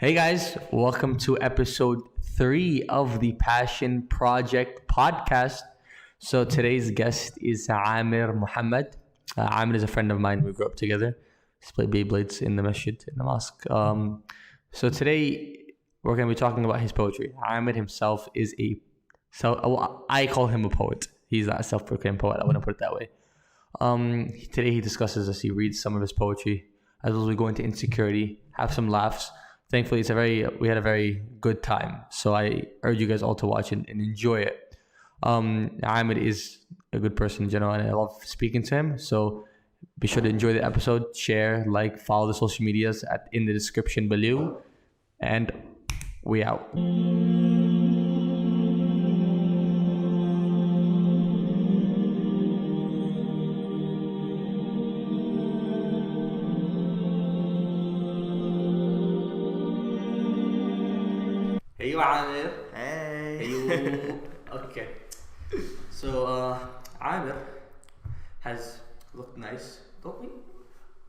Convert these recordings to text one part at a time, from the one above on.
Hey guys, welcome to episode 3 of the Passion Project podcast. So today's guest is Amer Mohammad. Amer is a friend of mine. We grew up together. He's played Beyblades in the masjid, in the mosque. So today we're going to be talking about his poetry. Amer himself is I call him a poet. He's not a self-proclaimed poet. I wouldn't put it that way. Today he discusses as he reads some of his poetry, as well as we go into Insecurity, have some laughs. Thankfully, we had a very good time. So I urge you guys all to watch it and enjoy it. Ahmed is a good person in general, and I love speaking to him. So be sure to enjoy the episode, share, follow the social medias in the description below. And we out. Hey, Amer. Hey. Okay. So, Amer has looked nice. Don't we?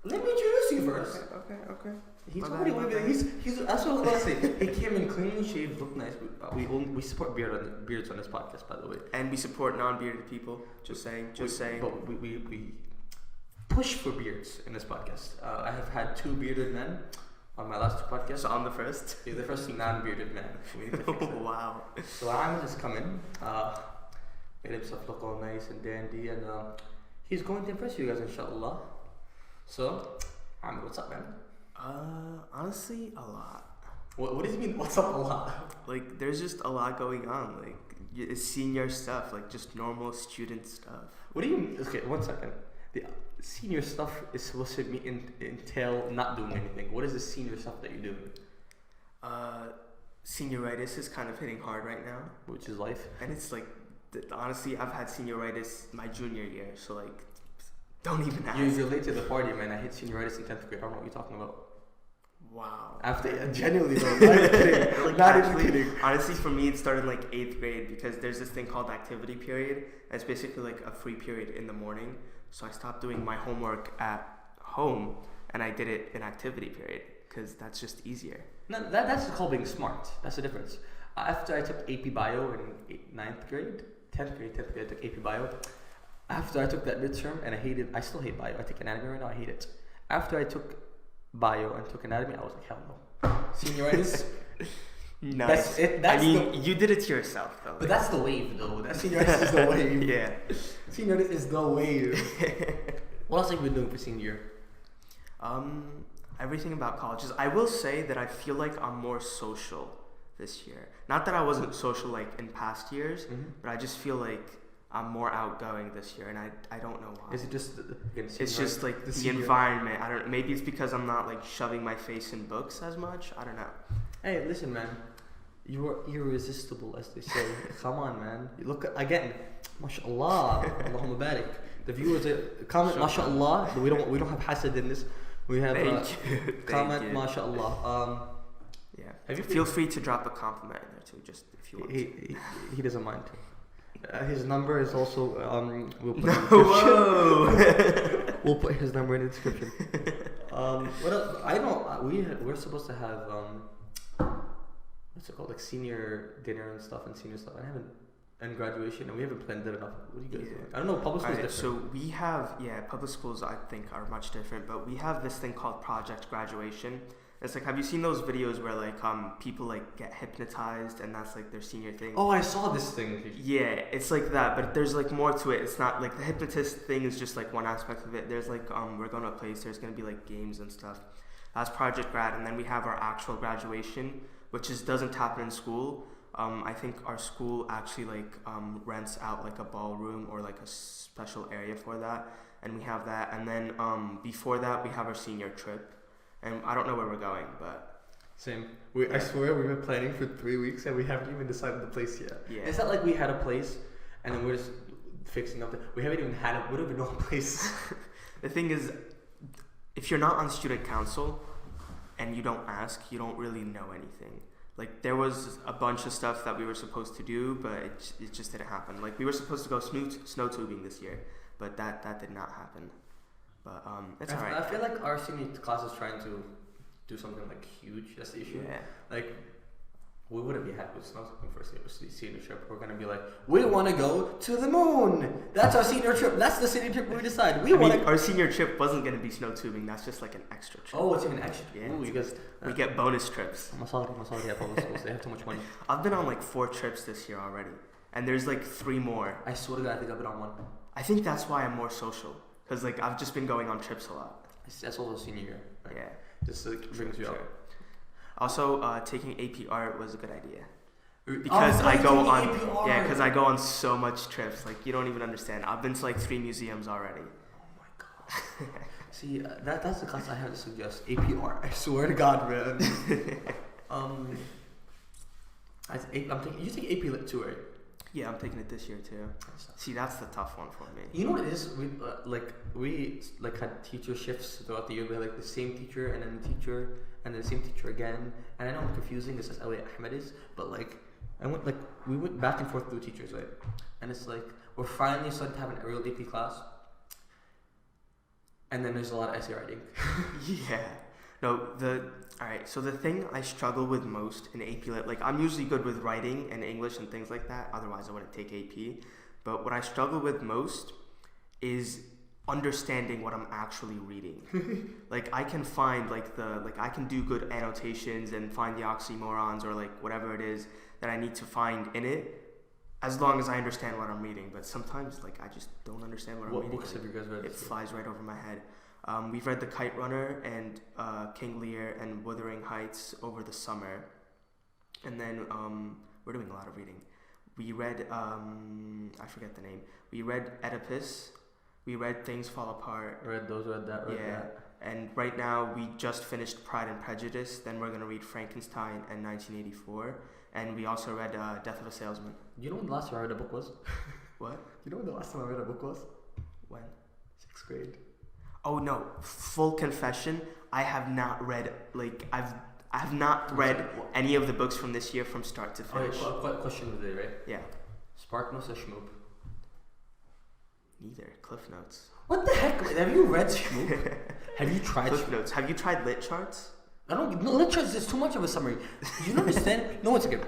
Let me introduce you first. Okay. He's already he's that's what I was gonna say. He came in cleanly shaved, looked nice. We support beards on this podcast, by the way. And we support non-bearded people. Just saying. But we push for beards in this podcast. I have had 2 bearded men on my last 2 podcasts. So I'm the first. You're the first non-bearded man. We need to fix it. Wow. So Ahmed has come in, made himself look all nice and dandy, and he's going to impress you guys, inshallah. So, Ahmed, what's up, man? Honestly, a lot. What does it mean, what's up a lot? Like, there's just a lot going on. Like, it's senior stuff, like just normal student stuff. What do you mean? Okay, 1 second. The senior stuff is supposed to entail not doing anything. What is the senior stuff that you do? Senior-itis is kind of hitting hard right now. Which is life. And it's like, honestly, I've had senior-itis my junior year, so like, don't even ask. You're late to the party, man. I hit senior-itis in 10th grade. I don't know what you're talking about. Wow. Genuinely though, not even kidding. Like, not actually, even kidding. Honestly, for me, it started like 8th grade because there's this thing called activity period. And it's basically like a free period in the morning. So I stopped doing my homework at home and I did it in activity period because that's just easier. No, that's called being smart. That's the difference. After I took AP Bio in 9th grade, 10th grade, I took AP Bio. After I took that midterm, and I still hate Bio. I take anatomy right now, I hate it. After I took Bio and took anatomy, I was like, hell no. Senior-itis. Nice. You did it to yourself, though. But that's the wave, though. Senior-itis is the wave. Yeah. Senior-itis is the wave. What else have you been doing for senior? Everything about colleges. I will say that I feel like I'm more social this year. Not that I wasn't social like in past years, but I just feel like I'm more outgoing this year, and I don't know why. Is it just it's just like the environment. I don't. Maybe it's because I'm not like shoving my face in books as much. I don't know. Hey, listen, man. You are irresistible, as they say. Come on, man. You look again. MashaAllah. Allahumma barik. The viewers comment MashaAllah. But we don't have hasad in this. We have comment MashaAllah. Yeah. Feel free to drop a compliment in there too, just if you want. He doesn't mind. His number is also we'll put we'll put his number in the description. What else? I know we're supposed to have what's it called, like senior dinner and stuff and senior stuff. And graduation, and we haven't planned it enough. What are you guys doing? I don't know. Public schools different. So we have public schools I think are much different, but we have this thing called project graduation. It's like, have you seen those videos where like people like get hypnotized and that's like their senior thing? Oh, I saw this thing. Yeah, it's like that, but there's like more to it. It's not like the hypnotist thing is just like one aspect of it. There's like we're going to a place. There's going to be like games and stuff. That's project grad, and then we have our actual graduation, which doesn't happen in school. I think our school actually like rents out like a ballroom or like a special area for that, and we have that. And then before that, we have our senior trip. And I don't know where we're going, but... Same. I swear we've been planning for 3 weeks and we haven't even decided the place yet. Yeah. It's not like we had a place and then we're just fixing up we haven't even had we don't even know a place. The thing is, if you're not on student council and you don't ask, you don't really know anything. Like, there was a bunch of stuff that we were supposed to do, but it just didn't happen. Like, we were supposed to go snow tubing this year, but that did not happen. But it's alright. I feel like our senior class is trying to do something like huge. That's the issue. Yeah. Like, we wouldn't be happy with snow tipping for a senior trip. We're gonna be like, we want to go to the moon. That's our senior trip. That's the senior trip we decide. Our senior trip wasn't gonna be snow tubing. That's just like an extra trip. Oh, it's even extra. Yeah. Ooh, you guys. We get bonus trips. Masali have public schools. They have too much money. I've been on like 4 trips this year already, and there's like 3 more. I swear to God, I think I've been on one. I think that's why I'm more social, because like I've just been going on trips a lot. That's also senior year. Right? Yeah. Just brings you up. Also, taking AP art was a good idea. Because I go on so much trips, like you don't even understand. I've been to like 3 museums already. Oh my god. See, that's the class I have to suggest. AP art. I swear to God, man. You take AP Lit too, right? Yeah, I'm taking it this year too. See, that's the tough one for me. You know what it is? We had teacher shifts throughout the year. We had like the same teacher and then the teacher and then the same teacher again. And I know I'm confusing this as Ahmed is, but like we went back and forth through teachers, right? And it's like we're finally starting to have a real AP class. And then there's a lot of essay writing. Yeah. Alright, so the thing I struggle with most in AP Lit, like I'm usually good with writing and English and things like that, otherwise I wouldn't take AP. But what I struggle with most is understanding what I'm actually reading. Like I can find I can do good annotations and find the oxymorons or like whatever it is that I need to find in it, as long as I understand what I'm reading. But sometimes like I just don't understand what I'm reading. What books have you guys read? It flies right over my head. We've read The Kite Runner and King Lear and Wuthering Heights over the summer. And then we're doing a lot of reading. We read, I forget the name. We read Oedipus. We read Things Fall Apart. Read that. And right now we just finished Pride and Prejudice. Then we're going to read Frankenstein and 1984. And we also read Death of a Salesman. You know when the last time I read a book was? What? You know when the last time I read a book was? When? 6th grade. Oh no! Full confession, I have not read I have not read any of the books from this year from start to finish. Question of the day, right? Yeah. Sparknos or Schmoop? Neither. Cliff Notes. What the heck? Have you read Schmoop? Have you tried Cliff Notes? Have you tried lit charts? No, lit charts is too much of a summary. Do you understand? No, it's okay.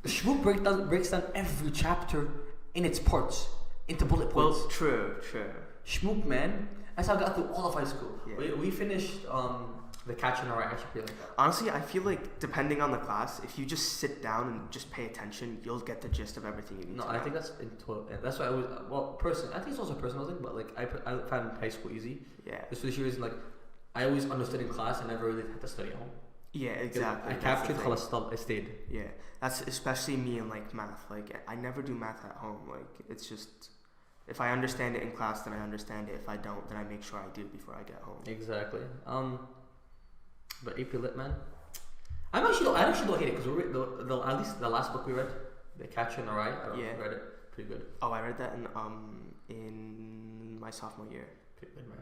Schmoop breaks down every chapter in its parts into bullet points. Well, true. Schmoop, man. That's how I got through all of high school. Yeah. We finished The Catcher in the Rye. I should be like that. Honestly, I feel like depending on the class, if you just sit down and just pay attention, you'll get the gist of everything you need to know. I think that's that's why I was I think it's also a personal thing, but like I found high school easy. Yeah. Just for the reason, like I always understood in class and never really had to study at home. Yeah, exactly. I captured how I stayed. Yeah, that's especially me in like math. Like I never do math at home. Like it's just. If I understand it in class, then I understand it. If I don't, then I make sure I do before I get home. Exactly. But AP Lit, man. I actually don't hate it because at least the last book we read, The Catcher in the Rye. I read it. Pretty good. Oh, I read that in my sophomore year. Pretty good, man.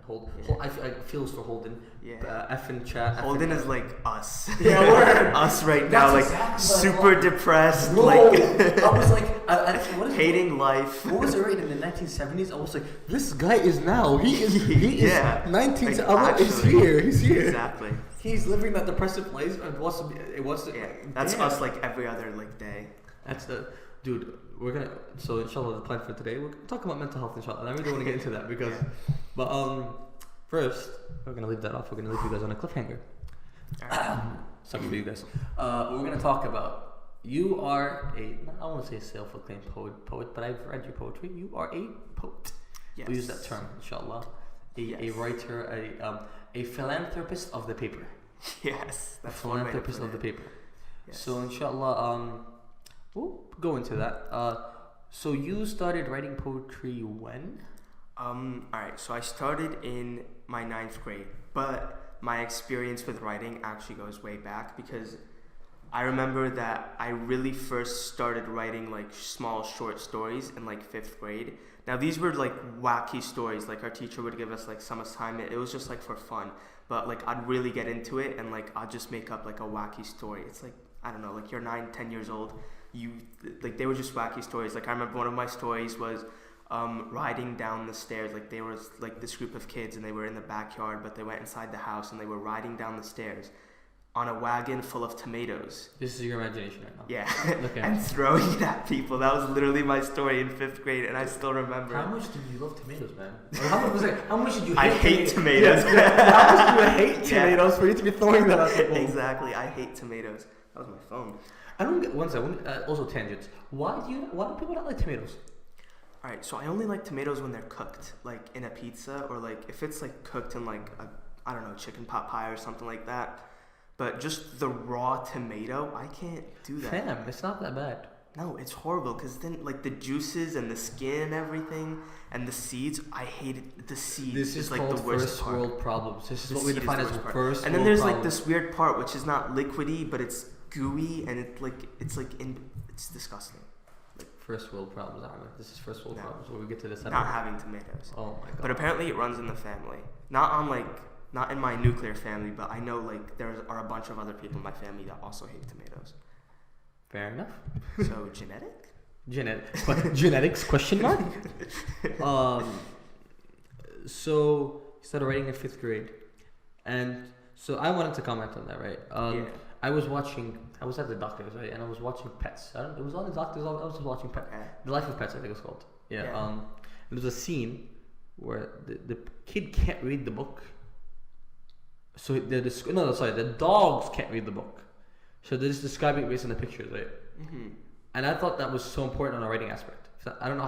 I feel for Holden. Yeah. F in chat. Holden is like us. Yeah, we're us right now, like exactly super depressed. Bro, like I was like, hating life. What was it written in the 1970s? I was like, this guy is now. He is 19. Like, he's here. Exactly. He's living that depressive life and that's us like every other like day. That's the dude. We're gonna inshallah the plan for today. We're gonna talk about mental health inshallah. And I really want to get into that because, first we're gonna leave that off. We're gonna leave you guys on a cliffhanger. Something for you guys. We're gonna talk about you are I won't say a self-proclaimed poet, but I've read your poetry. You are a poet. Yes. We use that term inshallah. A writer, a philanthropist of the paper. Yes, that's a philanthropist of the paper. Yes. So inshallah, we'll go into that. So you started writing poetry when? Alright, so I started in my 9th grade, but my experience with writing actually goes way back because I remember that I really first started writing like small short stories in like 5th grade. Now these were like wacky stories, like our teacher would give us like some assignment. It was just like for fun, but like I'd really get into it and like I'd just make up like a wacky story. It's like, I don't know, like you're 9-10 years old, they were just wacky stories. Like I remember one of my stories was riding down the stairs. Like they were like this group of kids and they were in the backyard, but they went inside the house and they were riding down the stairs on a wagon full of tomatoes. This is your imagination right now. Yeah. Okay. And throwing it at people. That was literally my story in 5th grade, and I still remember. How much did you love tomatoes, man? Or how much did you hate I hate tomatoes. How much do you hate tomatoes for you to be throwing them at people? Exactly. I hate tomatoes. That was my phone. I don't get one second. Also tangents. Why do people not like tomatoes? All right, so I only like tomatoes when they're cooked, like in a pizza, or like if it's like cooked in like I don't know, chicken pot pie or something like that. But just the raw tomato, I can't do that. Fam, it's not that bad. No, it's horrible because then like the juices and the skin and everything and the seeds, I hated the seeds. This is like called the worst first part. world problems. This is The what we seed define the as worst part. first And then world there's problems. like this weird part which is not liquidy, but it's gooey and it's disgusting. First world problems, Ahmed. This is first world problems. When we get to this, Not having tomatoes. Oh my god. But apparently it runs in the family. Not in my nuclear family, but I know like there are a bunch of other people in my family that also hate tomatoes. Fair enough. So genetic? Genetics? Question mark. So you started writing in 5th grade, and so I wanted to comment on that, right? Yeah. I was at the doctor's, right, and I was watching Pets. It was on the doctor's. I was watching Pets. Okay. The Life of Pets, I think it's called. Yeah. Yeah. There's a scene where the kid can't read the book. So the dogs can't read the book. So they're just describing it based on the pictures, right? Mm-hmm. And I thought that was so important on a writing aspect. So I don't know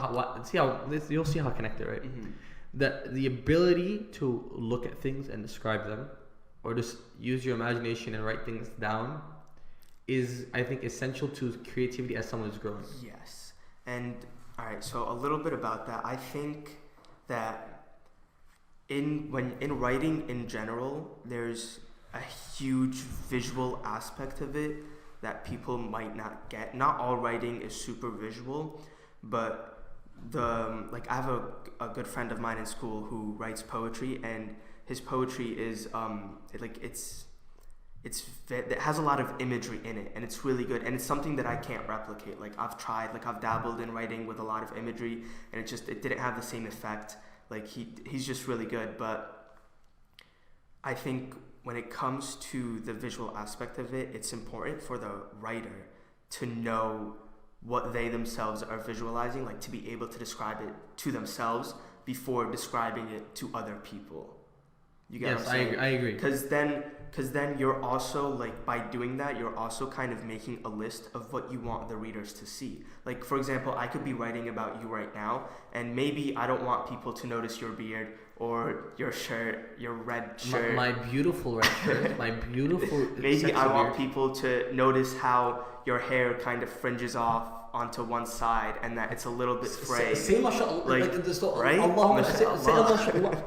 you'll see how connected, right? Mm-hmm. That the ability to look at things and describe them, or just use your imagination and write things down, is, I think, essential to creativity as someone who's growing. Yes. And all right, so a little bit about that. I think that in writing in general, there's a huge visual aspect of it that people might not get. Not all writing is super visual, but I have a good friend of mine in school who writes poetry, and his poetry is it has a lot of imagery in it, and it's really good, and it's something that I can't replicate. Like I've dabbled in writing with a lot of imagery, and it didn't have the same effect. Like he's just really good, but I think when it comes to the visual aspect of it, it's important for the writer to know what they themselves are visualizing, like to be able to describe it to themselves before describing it to other people. You get what I'm saying? I agree. Because then you're also, like, by doing that, you're also kind of making a list of what you want the readers to see. Like, for example, I could be writing about you right now, and maybe I don't want people to notice your beard or your shirt, your red shirt. My beautiful red shirt, my beautiful. Maybe I want beard. people to notice how your hair kind of fringes off onto one side and that it's a little bit frayed. Say mashallah, like this, right? Allahumma say Mashallah. mashallah.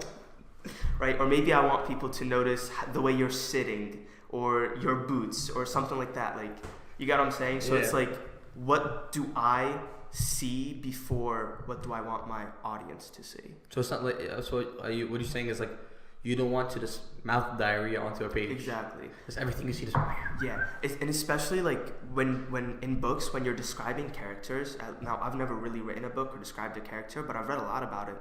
Right, or maybe I want people to notice the way you're sitting or your boots or something like that. Like, you get what I'm saying? So it's like, what do I see before what do I want my audience to see? So it's not like, what you're saying is like, you don't want to just mouth diarrhea onto a page. Exactly. Because everything you see is... Yeah, and especially like when in books, when you're describing characters, now I've never really written a book or described a character, but I've read a lot about it.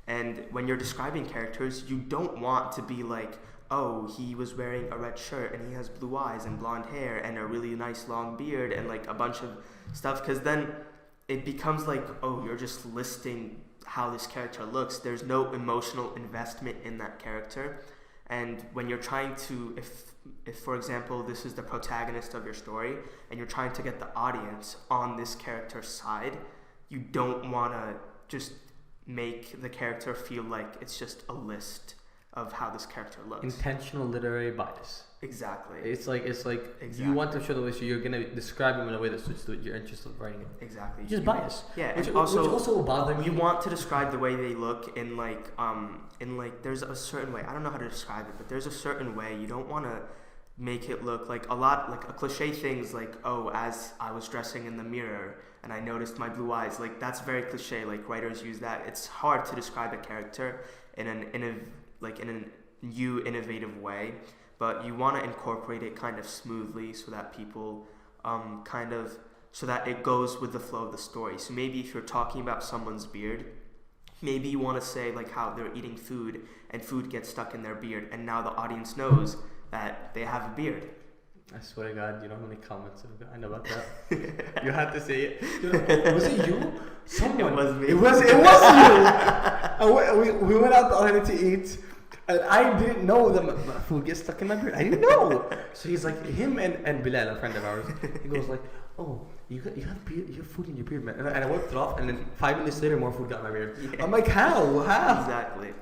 And when you're describing characters, you don't want to be like, oh, he was wearing a red shirt and he has blue eyes and blonde hair and a really nice long beard and like a bunch of stuff. Because then it becomes like, oh, you're just listing how this character looks. There's no emotional investment in that character. And when you're trying to, if for example, this is the protagonist of your story and you're trying to get the audience on this character's side, you don't want to just make the character feel like it's just a list of how this character looks. Intentional literary bias. Exactly. It's like exactly. You want to show the way, so you're gonna describe him in a way that suits your interest of writing it. Exactly. Just bias. Yeah, which and also will bother me. You want to describe the way they look in like there's a certain way. I don't know how to describe it, but there's a certain way. You don't want to make it look like a lot like a cliche things like, oh, as I was dressing in the mirror and I noticed my blue eyes. Like that's very cliche. Like writers use that. It's hard to describe a character in a new innovative way, but you want to incorporate it kind of smoothly so that people so that it goes with the flow of the story. So maybe if you're talking about someone's beard, Maybe you want to say like how they're eating food and food gets stuck in their beard, and now the audience knows that they have a beard. I swear to God, you know how many comments I've gotten about that? You had to say it. Was it you? Someone. It was me. It was you. We went out the other night to eat, and I didn't know that my food gets stuck in my beard. I didn't know. So he's like, him and Bilal, a friend of ours, he goes like, oh, you have food in your beard, man. And I wiped it off, and then 5 minutes later, more food got in my beard. Yeah. I'm like, how? Exactly.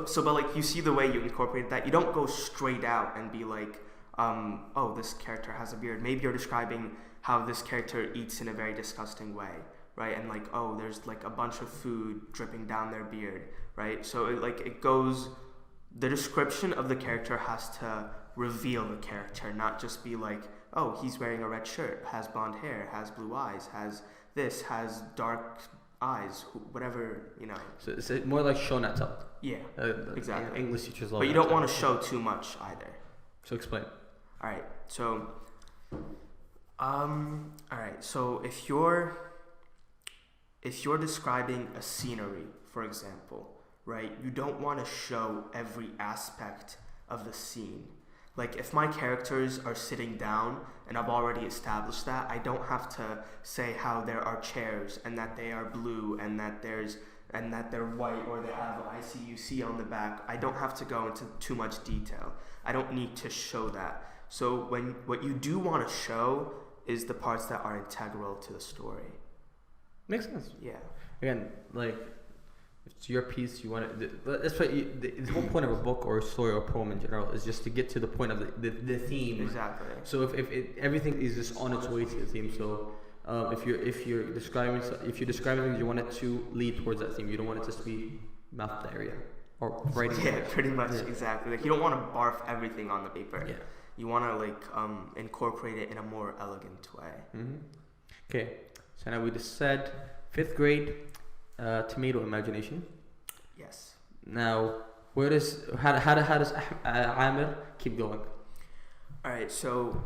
So, but like, you see the way you incorporate that. You don't go straight out and be like, oh, this character has a beard. Maybe you're describing how this character eats in a very disgusting way, right? And like, oh, there's like a bunch of food dripping down their beard, right? So it goes, the description of the character has to reveal the character, not just be like, oh, he's wearing a red shirt, has blonde hair, has blue eyes, has this, has dark eyes, whatever, you know. So it's more like show not tell. Yeah, exactly. English teachers love. But you don't want to show too much either. So explain. All right. So if you're describing a scenery, for example, right, you don't want to show every aspect of the scene. Like, if my characters are sitting down and I've already established that, I don't have to say how there are chairs and that they are blue and that they're white or they have ICUC on the back. I don't have to go into too much detail. I don't need to show that. So what you do want to show is the parts that are integral to the story. Makes sense. Yeah. Again, like, if it's your piece, you want to. That's why the whole point of a book or a story or a poem in general is just to get to the point of the theme. Exactly. So if everything is just on its way to the theme. So if you're describing things, you want it to lead towards that theme. You don't want it just to be mouth diarrhea or writing. Yeah, pretty much. Yeah. Exactly. Like, you don't want to barf everything on the paper. Yeah. You want to like incorporate it in a more elegant way. Mm-hmm. Okay. So now we just said 5th grade. Tomato imagination. Yes. Now, how does Amer keep going? All right. So,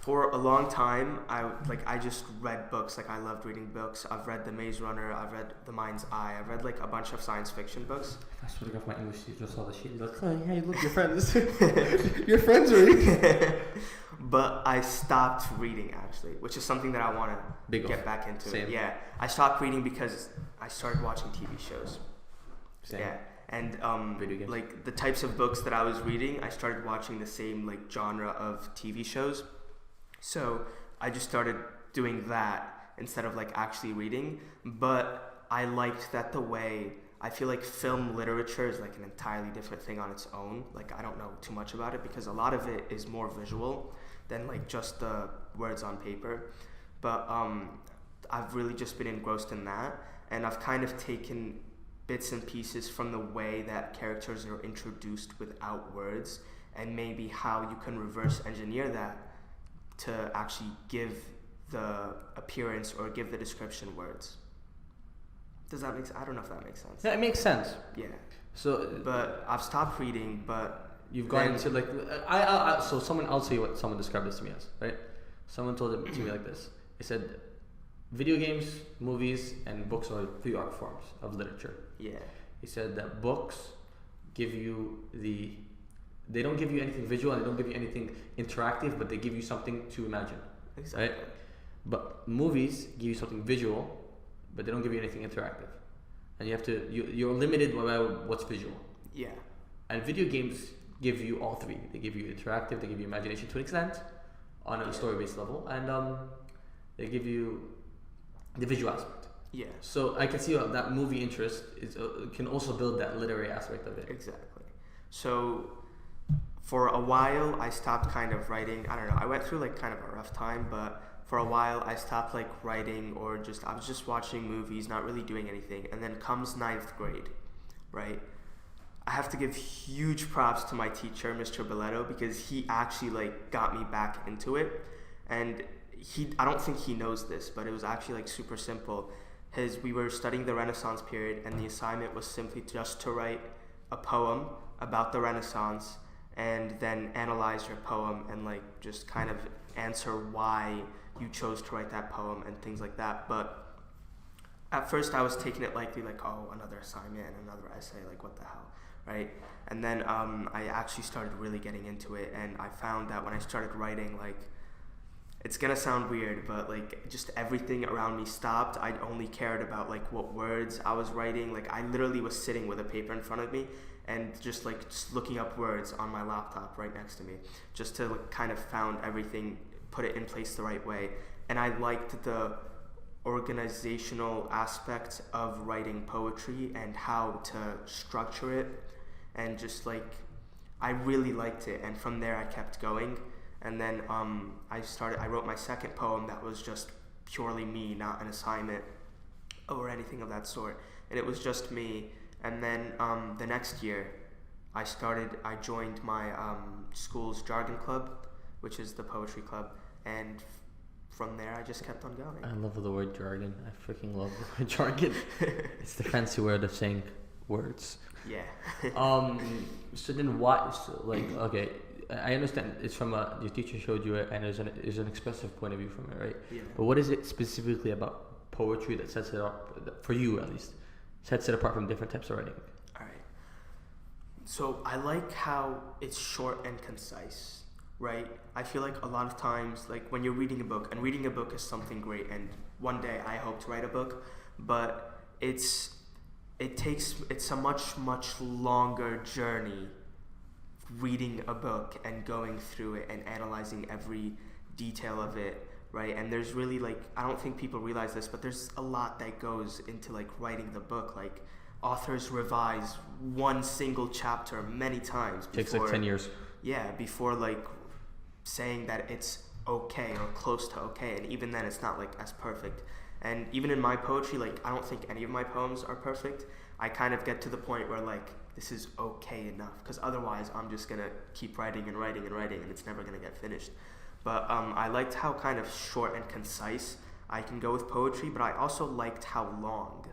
for a long time, I just read books. Like, I loved reading books. I've read The Maze Runner. I've read The Mind's Eye. I've read like a bunch of science fiction books. I swear to God, my English teacher saw the sheet. He's like, oh, hey, look, your friends. Your friends read. But I stopped reading, actually, which is something that I want to get back into. Same. Yeah, I stopped reading because I started watching TV shows. Same. Yeah, and video games. like the types of books that I was reading, I started watching the same like genre of TV shows. So I just started doing that instead of like actually reading. But I liked that the way, I feel like film literature is like an entirely different thing on its own. Like, I don't know too much about it because a lot of it is more visual than like just the words on paper. But I've really just been engrossed in that, and I've kind of taken bits and pieces from the way that characters are introduced without words, and maybe how you can reverse engineer that to actually give the appearance or give the description words. Does that make sense? I don't know if that makes sense. Yeah, it makes sense. Yeah. So, but I've stopped reading, but you've gone into like, so I'll tell you what someone described this to me as, right? Someone told it to me like this. It said, video games, movies, and books are 3 art forms of literature. Yeah. He said that books give you they don't give you anything visual and they don't give you anything interactive, but they give you something to imagine. Exactly. Right? But movies give you something visual, but they don't give you anything interactive. And you're limited by what's visual. Yeah. And video games give you all 3. They give you interactive, they give you imagination to an extent on a story-based level, and they give you the visual aspect. Yeah. So I can see how that movie interest can also build that literary aspect of it. Exactly. So for a while, I stopped kind of writing. I don't know. I went through like kind of a rough time, but for a while, I stopped like writing, or I was just watching movies, not really doing anything. And then comes 9th grade, right? I have to give huge props to my teacher, Mr. Biletto, because he actually like got me back into it. And I don't think he knows this, but it was actually like super simple. We were studying the Renaissance period, and the assignment was simply just to write a poem about the Renaissance and then analyze your poem and like just kind of answer why you chose to write that poem and things like that. But at first I was taking it lightly, like, oh, another assignment and another essay, like, what the hell, right? And then I actually started really getting into it, and I found that when I started writing, like, it's gonna sound weird, but like just everything around me stopped. I only cared about like what words I was writing. Like I literally was sitting with a paper in front of me and just looking up words on my laptop right next to me, just to like, kind of found everything, put it in place the right way. And I liked the organizational aspect of writing poetry and how to structure it, and just like I really liked it. And from there I kept going. And then I wrote my second poem that was just purely me, not an assignment or anything of that sort. And it was just me. And then the next year, I joined my school's jargon club, which is the poetry club. And from there, I just kept on going. I love the word jargon. I freaking love the word jargon. It's the fancy word of saying words. Yeah. So then what, okay, I understand it's from your teacher showed you it, and there's an expressive point of view from it, right? Yeah. But what is it specifically about poetry that sets it up, for you at least, sets it apart from different types of writing? All right. So I like how it's short and concise, right? I feel like a lot of times, like when you're reading a book, and reading a book is something great, and one day I hope to write a book, but it's a much longer journey reading a book and going through it and analyzing every detail of it, right? And there's really like, I don't think people realize this, but there's a lot that goes into like writing the book. Like authors revise one single chapter many times before, takes like 10 years. Yeah, before like saying that it's okay or close to okay, and even then it's not like as perfect. And even in my poetry, like I don't think any of my poems are perfect. I kind of get to the point where like this is okay enough, because otherwise I'm just gonna keep writing and writing and writing, and it's never gonna get finished. But I liked how kind of short and concise I can go with poetry, but I also liked how long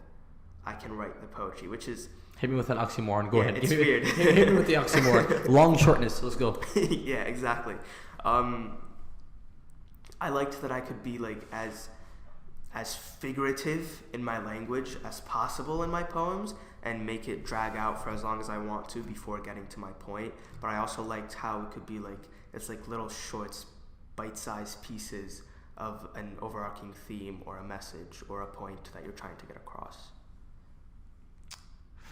I can write the poetry, which is... Hit me with an oxymoron. Go ahead. It's weird. Hit me with the oxymoron. Long shortness. Let's go. Yeah, exactly. I liked that I could be like as figurative in my language as possible in my poems, and make it drag out for as long as I want to before getting to my point. But I also liked how it could be like, it's like little shorts, bite-sized pieces of an overarching theme or a message or a point that you're trying to get across.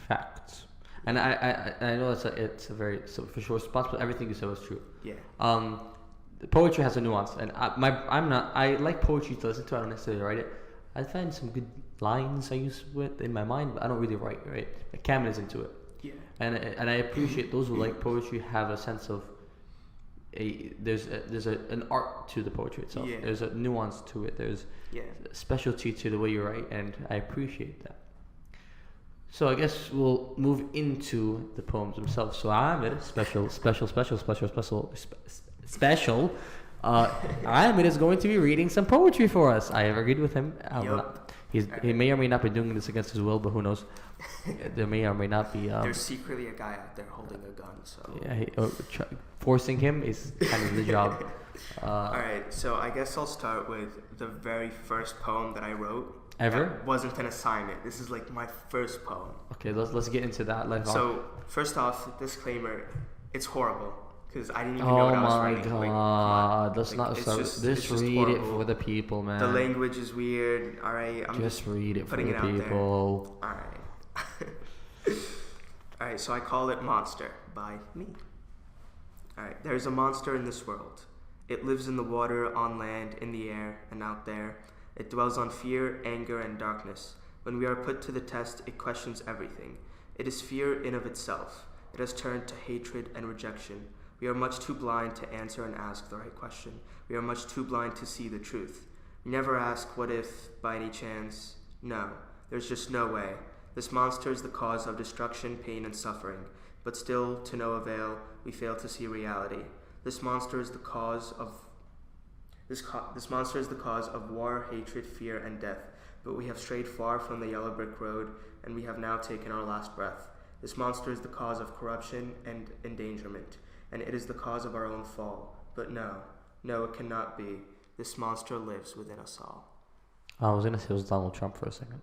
Facts. And I know it's a very superficial response, but everything you said was true. Yeah. The poetry has a nuance, and I like poetry to listen to. I don't necessarily write it. I find some good lines I use with in my mind, but I don't really write, right? Like Cameron is into it. Yeah. And I appreciate those who like poetry have a sense of there's an art to the poetry itself. Yeah. There's a nuance to it. There's a specialty to the way you write, and I appreciate that. So I guess we'll move into the poems themselves. So Ahmed, special. Ahmed is going to be reading some poetry for us. I have agreed with him. He may or may not be doing this against his will, but who knows? There may or may not be. There's secretly a guy out there holding a gun, so yeah, forcing him is kind of the job. All right, so I guess I'll start with the very first poem that I wrote. Ever? That wasn't an assignment. This is like my first poem. Okay, let's get into that. So first off, disclaimer: it's horrible. Because I didn't even know what I was writing. Oh my god, let's not start. Just read it for the people, man. The language is weird. Alright, I'm just read it for putting the it people. Alright. Alright, so I call it Monster by me. Alright, there's a monster in this world. It lives in the water, on land, in the air, and out there. It dwells on fear, anger, and darkness. When we are put to the test, it questions everything. It is fear in of itself. It has turned to hatred and rejection. We are much too blind to answer and ask the right question. We are much too blind to see the truth. We never ask, what if, by any chance? No, there's just no way. This monster is the cause of destruction, pain, and suffering. But still, to no avail, we fail to see reality. This monster is the cause of war, hatred, fear, and death. But we have strayed far from the yellow brick road, and we have now taken our last breath. This monster is the cause of corruption and endangerment. And it is the cause of our own fall. But no, it cannot be. This monster lives within us all. I was gonna say it was Donald Trump for a second.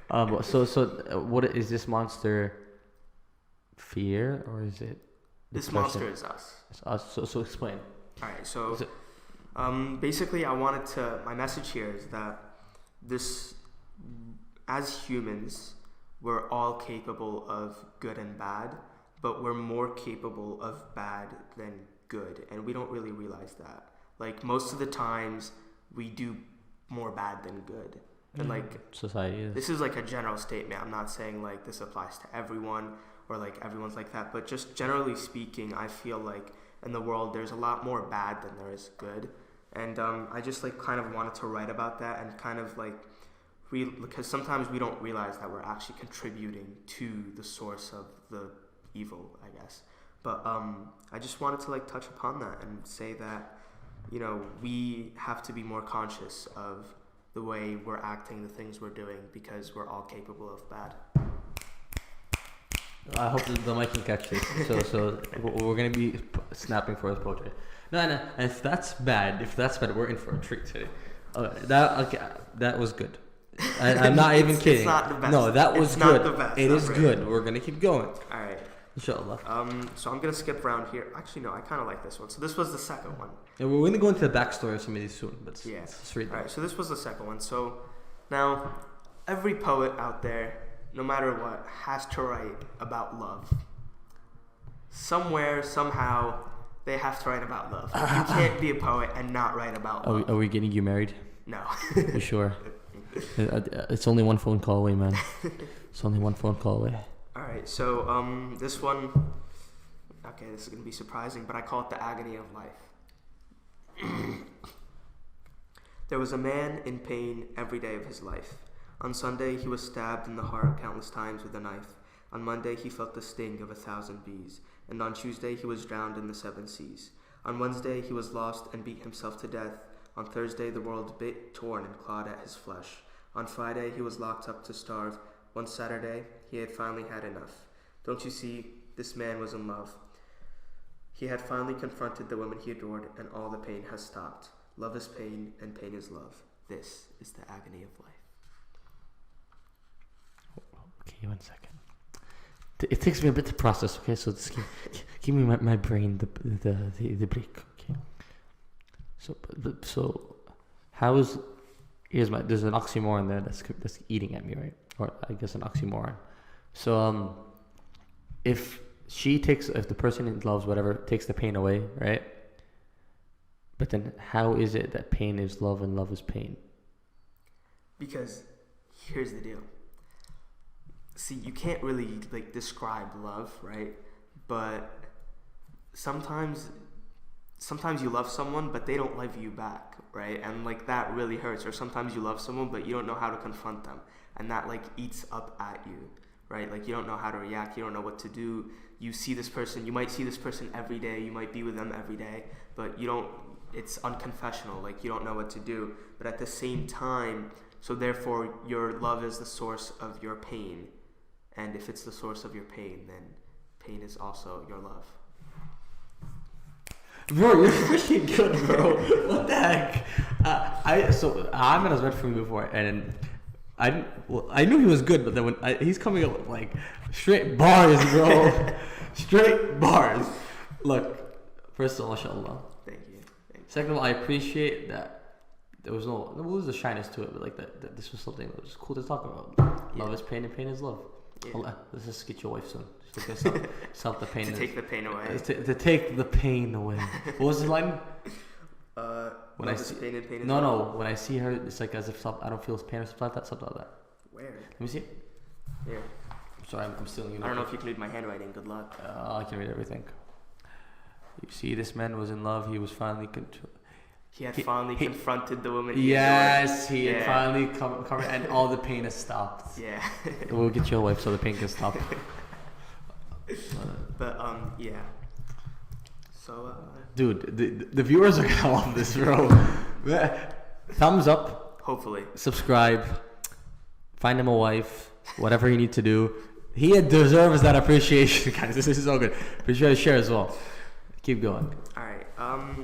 What is this monster? Fear or is it? This depression? monster is us. It's us. So explain. All right. So, basically, my message here is that as humans, we're all capable of good and bad, but we're more capable of bad than good, and we don't really realize that. Like most of the times, we do more bad than good, and like society is. This is like a general statement. I'm not saying like this applies to everyone or like everyone's like that, but just generally speaking, I feel like in the world there's a lot more bad than there is good, and I just like kind of wanted to write about that and kind of like because sometimes we don't realize that we're actually contributing to the source of the evil, I guess. But I just wanted to like touch upon that and say that, you know, we have to be more conscious of the way we're acting, the things we're doing, because we're all capable of bad. I hope the mic can catch this. So we're gonna be snapping for his poetry. No. If that's bad, we're in for a treat today. That was good. I'm not even kidding. It's not the best. No, that was it's good. Not the best. It is good. We're gonna keep going. All right. Inshallah. So I'm gonna skip around here. Actually, no, I kind of like this one. So this was the second one. Yeah, we're gonna go into the backstory of some of these soon, but yeah. Let's read that. All right. So this was the second one. So now, every poet out there, no matter what, has to write about love. Somewhere, somehow, they have to write about love. You can't be a poet and not write about love. Are we getting you married? No. You sure? It's only one phone call away, man. It's only one phone call away. All right, so this one, okay, this is going to be surprising, but I call it the agony of life. There was a man in pain every day of his life. On Sunday, he was stabbed in the heart countless times with a knife. On Monday, he felt the sting of 1,000 bees. And on Tuesday, he was drowned in the 7 seas. On Wednesday, he was lost and beat himself to death. On Thursday, the world bit, torn, and clawed at his flesh. On Friday, he was locked up to starve. One Saturday, he had finally had enough. Don't you see, this man was in love. He had finally confronted the woman he adored, and all the pain has stopped. Love is pain, and pain is love. This is the agony of life. Okay, 1 second. It takes me a bit to process. Okay, so just give me my brain the break. Okay. So how is there's an oxymoron there that's eating at me, right? Or I guess an oxymoron. So if the person he loves, whatever, takes the pain away, right? But then how is it that pain is love and love is pain? Because here's the deal. See, you can't really like describe love, right? But sometimes you love someone, but they don't love you back, right? And like that really hurts. Or sometimes you love someone, but you don't know how to confront them, and that like eats up at you, right? Like you don't know how to react. You don't know what to do. You see this person. You might see this person every day. You might be with them every day, but you don't. It's unconfessional. Like you don't know what to do. But at the same time, so therefore, your love is the source of your pain. And if it's the source of your pain, then pain is also your love. Bro, you're freaking good, bro. What the heck? Ahmed has read for me before, and I knew he was good, but then when he's coming up with like straight bars, bro, straight bars. Look, first of all, mashallah. Thank you. Second of all, I appreciate that there was the shyness to it, but like that this was something that was cool to talk about. Love is pain and pain is love. Yeah. Let's just get your wife soon. Just look at stop the pain. To take the pain away. To take the pain away. What was the line? When I see pain and pain is no, love. when I see her, it's like as if I don't feel pain or something like that. Where? Let me see it. Yeah. I'm sorry, I'm stealing you. I don't know if you can read my handwriting. Good luck. I can read everything. You see, this man was in love. He was finally He had finally confronted the woman. He had finally covered, and all the pain has stopped. Yeah. We'll get your wife so the pain can stop. But yeah. So. Dude, the viewers are gonna love this, bro. Thumbs up. Hopefully. Subscribe. Find him a wife. Whatever you need to do. He deserves that appreciation, guys. This is so good. Be sure to share as well. Keep going. All right.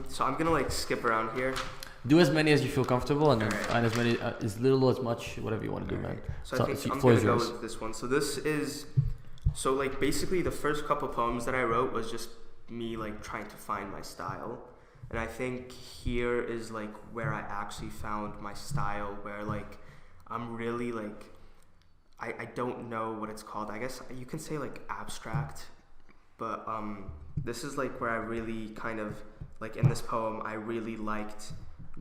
So I'm gonna like skip around here. Do as many as you feel comfortable, and then Alright. find as many, as little as much, whatever you want to do, man. So I think I'm floor gonna is go yours. with this one. So this is, so like basically the first couple poems that I wrote was just me like trying to find my style, and I think here is like where I actually found my style, where like I'm really like, I don't know what it's called. I guess you can say like abstract, but this is like where I really kind of like in this poem I really liked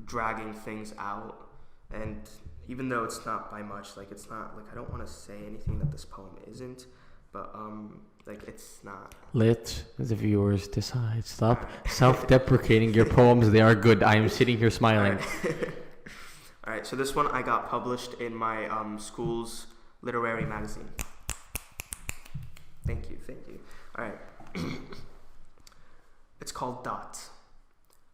dragging things out, and even though it's not by much, like it's not like I don't want to say anything that this poem isn't, but like it's not. Let the viewers decide. Stop self-deprecating your poems. They are good. I am sitting here smiling. All right, so this one I got published in my school's literary magazine. Thank you. All right. It's called Dot.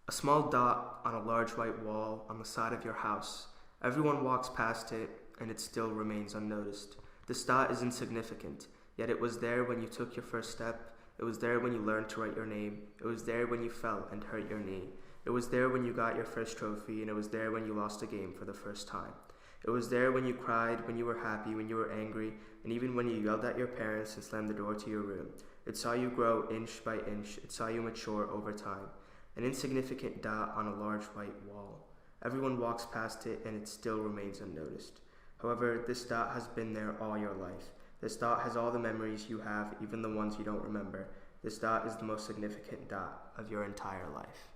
A small dot on a large white wall on the side of your house. Everyone walks past it, and it still remains unnoticed. This dot is insignificant, yet it was there when you took your first step. It was there when you learned to write your name. It was there when you fell and hurt your knee. It was there when you got your first trophy, and it was there when you lost a game for the first time. It was there when you cried, when you were happy, when you were angry, and even when you yelled at your parents and slammed the door to your room. It saw you grow inch by inch. It saw you mature over time. An insignificant dot on a large white wall. Everyone walks past it, and it still remains unnoticed. However, this dot has been there all your life. This dot has all the memories you have, even the ones you don't remember. This dot is the most significant dot of your entire life.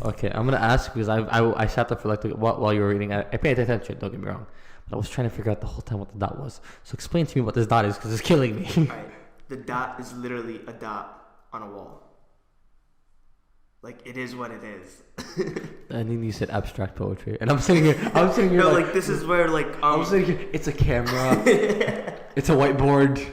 Okay, I'm gonna ask because I sat there for like while you were reading. I paid attention. Don't get me wrong, but I was trying to figure out the whole time what the dot was. So explain to me what this dot is, because it's killing me. Alright, the dot is literally a dot on a wall. Like it is what it is. And then you said abstract poetry, and I'm sitting here. No, like this is where like I'm sitting here. It's a camera. It's a whiteboard.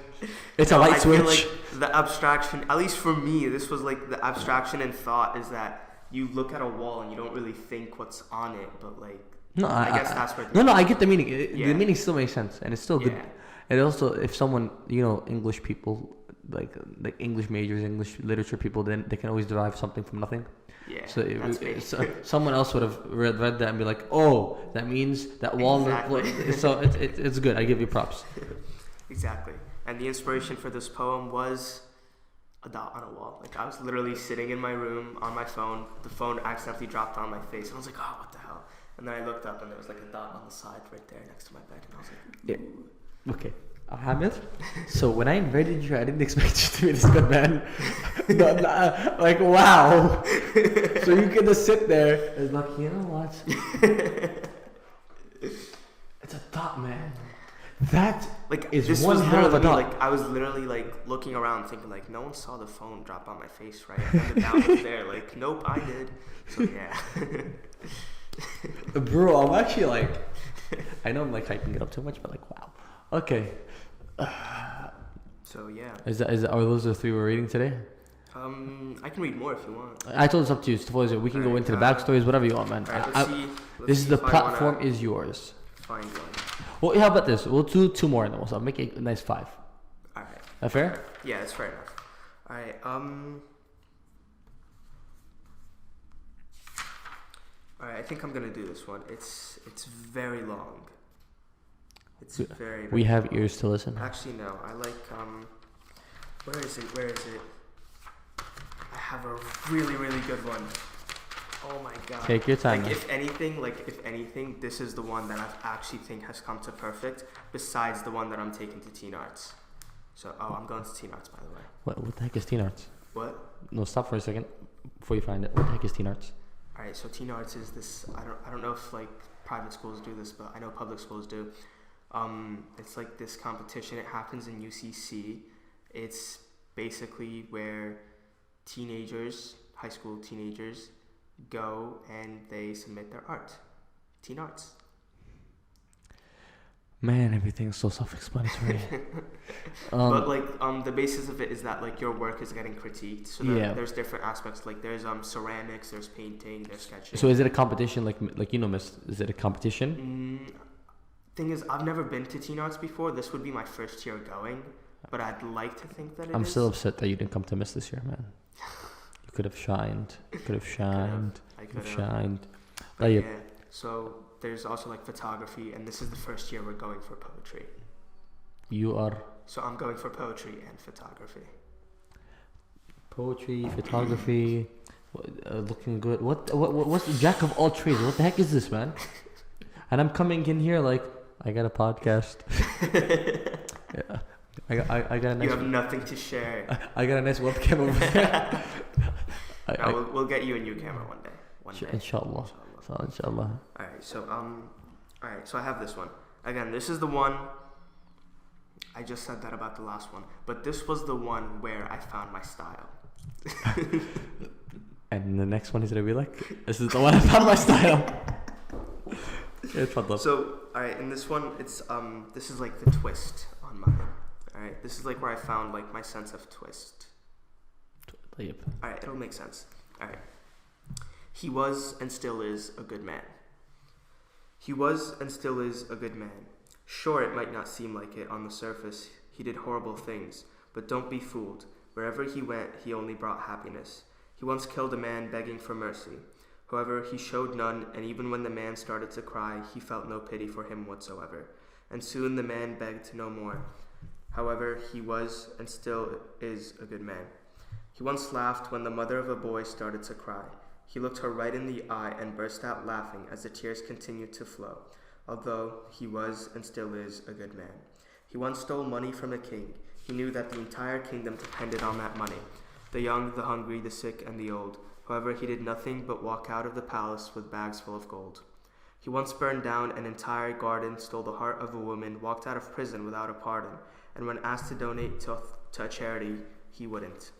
It's a light I switch. feel like the abstraction, at least for me, this was like the abstraction and thought is that you look at a wall and you don't really think what's on it, but like No, I guess that's where. No, I get the meaning. Yeah. The meaning still makes sense, and it's still good. Yeah. And also, if someone, English people, like English majors, English literature people, then they can always derive something from nothing. Yeah, So, that's me. someone else would have read that and be like, oh, that means that wall. Exactly. So it's good. I give you props. Exactly. And the inspiration for this poem was a dot on a wall. Like I was literally sitting in my room on my phone. The phone accidentally dropped on my face, and I was like, "Oh, what the hell?" And then I looked up, and there was like a dot on the side right there next to my bed, and I was like, Yeah. Okay. Ahmed, so when I invited you, I didn't expect you to be this good, man. No, like, wow. So you get to sit there and like, you know what? It's a dot, man. That like is this one was hell of a literally dot. like I was literally like looking around, thinking like no one saw the phone drop on my face, right? And then the dot was there. Like nope, I did. So yeah. Bro, I'm actually like, I know I'm like hyping it up too much, but like, wow. Okay. So yeah. Are those the three we're reading today? I can read more if you want. I told it's up to you. We can go into the backstories, whatever you want, man. Alright, let's see. This is the platform is yours. Find one. Well, how about this? We'll do two more and then we'll make it a nice 5. Alright. That fair? Yeah, that's fair enough. Alright, Alright, I think I'm gonna do this one. It's very long. It's very We have long. ears to listen. Actually no, I like where is it? I have a really, really good one. Oh my god. Take your time. Like if anything, this is the one that I've actually think has come to perfect, besides the one that I'm taking to Teen Arts. So I'm going to Teen Arts, by the way. What the heck is Teen Arts? What? No, stop for a second before you find it. What the heck is Teen Arts? Alright, so Teen Arts is this I don't know if like private schools do this, but I know public schools do. It's like this competition. It happens in UCC. It's basically where high school teenagers go and they submit their art. Teen Arts. Man, everything's so self-explanatory. But like the basis of it is that like your work is getting critiqued. So there's different aspects. Like there's ceramics, there's painting, there's sketching. So is it a competition like Miss? Is it a competition? Thing is, I've never been to Teen Arts before. This would be my first year going, but I'd like to think that it is. I'm still upset that you didn't come to Miss this year, man. You could have shined. You could have shined. I You could could have have. shined. But Like, yeah. So there's also like photography, and this is the first year we're going for poetry. you are So I'm going for poetry and photography. poetry, photography, looking good. What's the jack of all trades? What the heck is this, man? And I'm coming in here like I got a podcast. Yeah. I got a nice. You have nothing to share. I got a nice webcam over there. We'll get you a new camera one day. One day. Inshallah. Inshallah. Alright, so I have this one. Again, this is the one. I just said that about the last one, but this was the one where I found my style. And the next one is gonna be like, this is the one I found my style. Yeah, So, alright, in this one, it's this is like the twist on mine. Alright, this is like where I found like my sense of twist. Alright, it'll make sense. Alright. He was and still is a good man. He was and still is a good man. Sure, it might not seem like it on the surface. He did horrible things, but don't be fooled. Wherever he went, he only brought happiness. He once killed a man begging for mercy. However, he showed none, and even when the man started to cry, he felt no pity for him whatsoever. And soon the man begged no more. However, he was and still is a good man. He once laughed when the mother of a boy started to cry. He looked her right in the eye and burst out laughing as the tears continued to flow, although he was and still is a good man. He once stole money from a king. He knew that the entire kingdom depended on that money, the young, the hungry, the sick, and the old. However, he did nothing but walk out of the palace with bags full of gold. He once burned down an entire garden, stole the heart of a woman, walked out of prison without a pardon, and when asked to donate to a charity, he wouldn't.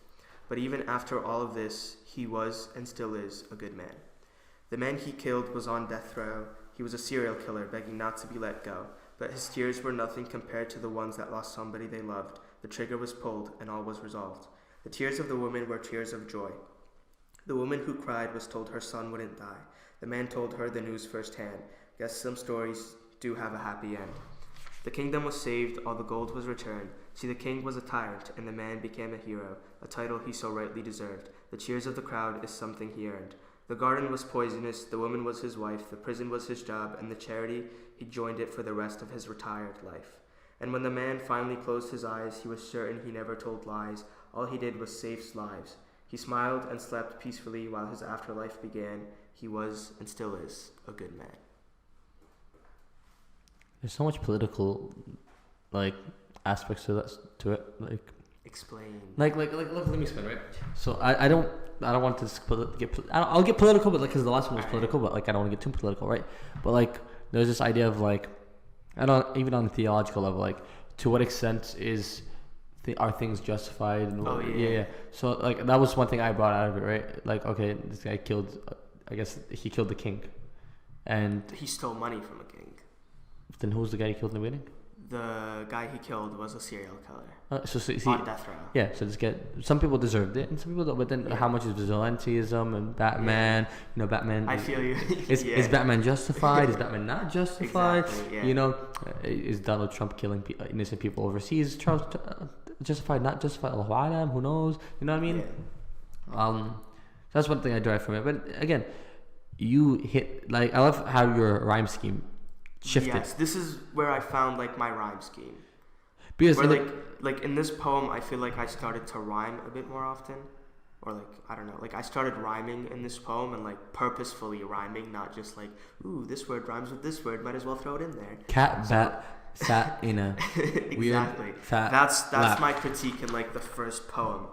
But even after all of this, he was and still is a good man. The man he killed was on death row. He was a serial killer, begging not to be let go. But his tears were nothing compared to the ones that lost somebody they loved. The trigger was pulled, and all was resolved. The tears of the woman were tears of joy. The woman who cried was told her son wouldn't die. The man told her the news firsthand. Guess some stories do have a happy end. The kingdom was saved, all the gold was returned. See, the king was a tyrant, and the man became a hero, a title he so rightly deserved. The cheers of the crowd is something he earned. The garden was poisonous, the woman was his wife, the prison was his job, and the charity, he joined it for the rest of his retired life. And when the man finally closed his eyes, he was certain he never told lies. All he did was save lives. He smiled and slept peacefully while his afterlife began. He was, and still is, a good man. There's so much political, like, aspects to it. Like, explain. Like, look, let me explain, right? So I don't want to I'll get political, but like, because the last one was political, but like, I don't want to get too political, right? But like, there's this idea of like, I don't even on a theological level, like, to what extent are things justified? And yeah. So like, that was one thing I brought out of it, right? Like, okay, this guy killed, I guess he killed the king, and he stole money from a king. Then who's the guy he killed in the beginning? The guy he killed was a serial killer. So see, on death row. Yeah, so some people deserved it and some people don't. But then how much is vigilantism and Batman? Yeah. You know, Batman. I feel you. Is Batman justified? Is Batman not justified? Exactly, yeah. You know, is Donald Trump killing innocent people overseas justified? Not justified? Allahu alam. Who knows? You know what I mean? Yeah. That's one thing I derive from it. But again, you hit like, I love how your rhyme scheme shifted. Yes, this is where I found like my rhyme scheme. Because where like in this poem, I feel like I started to rhyme a bit more often, or like, I don't know, like I started rhyming in this poem and like purposefully rhyming, not just like, ooh, this word rhymes with this word, might as well throw it in there. Cat, bat, sat in a weird fat That's lap. my critique in like the first poem,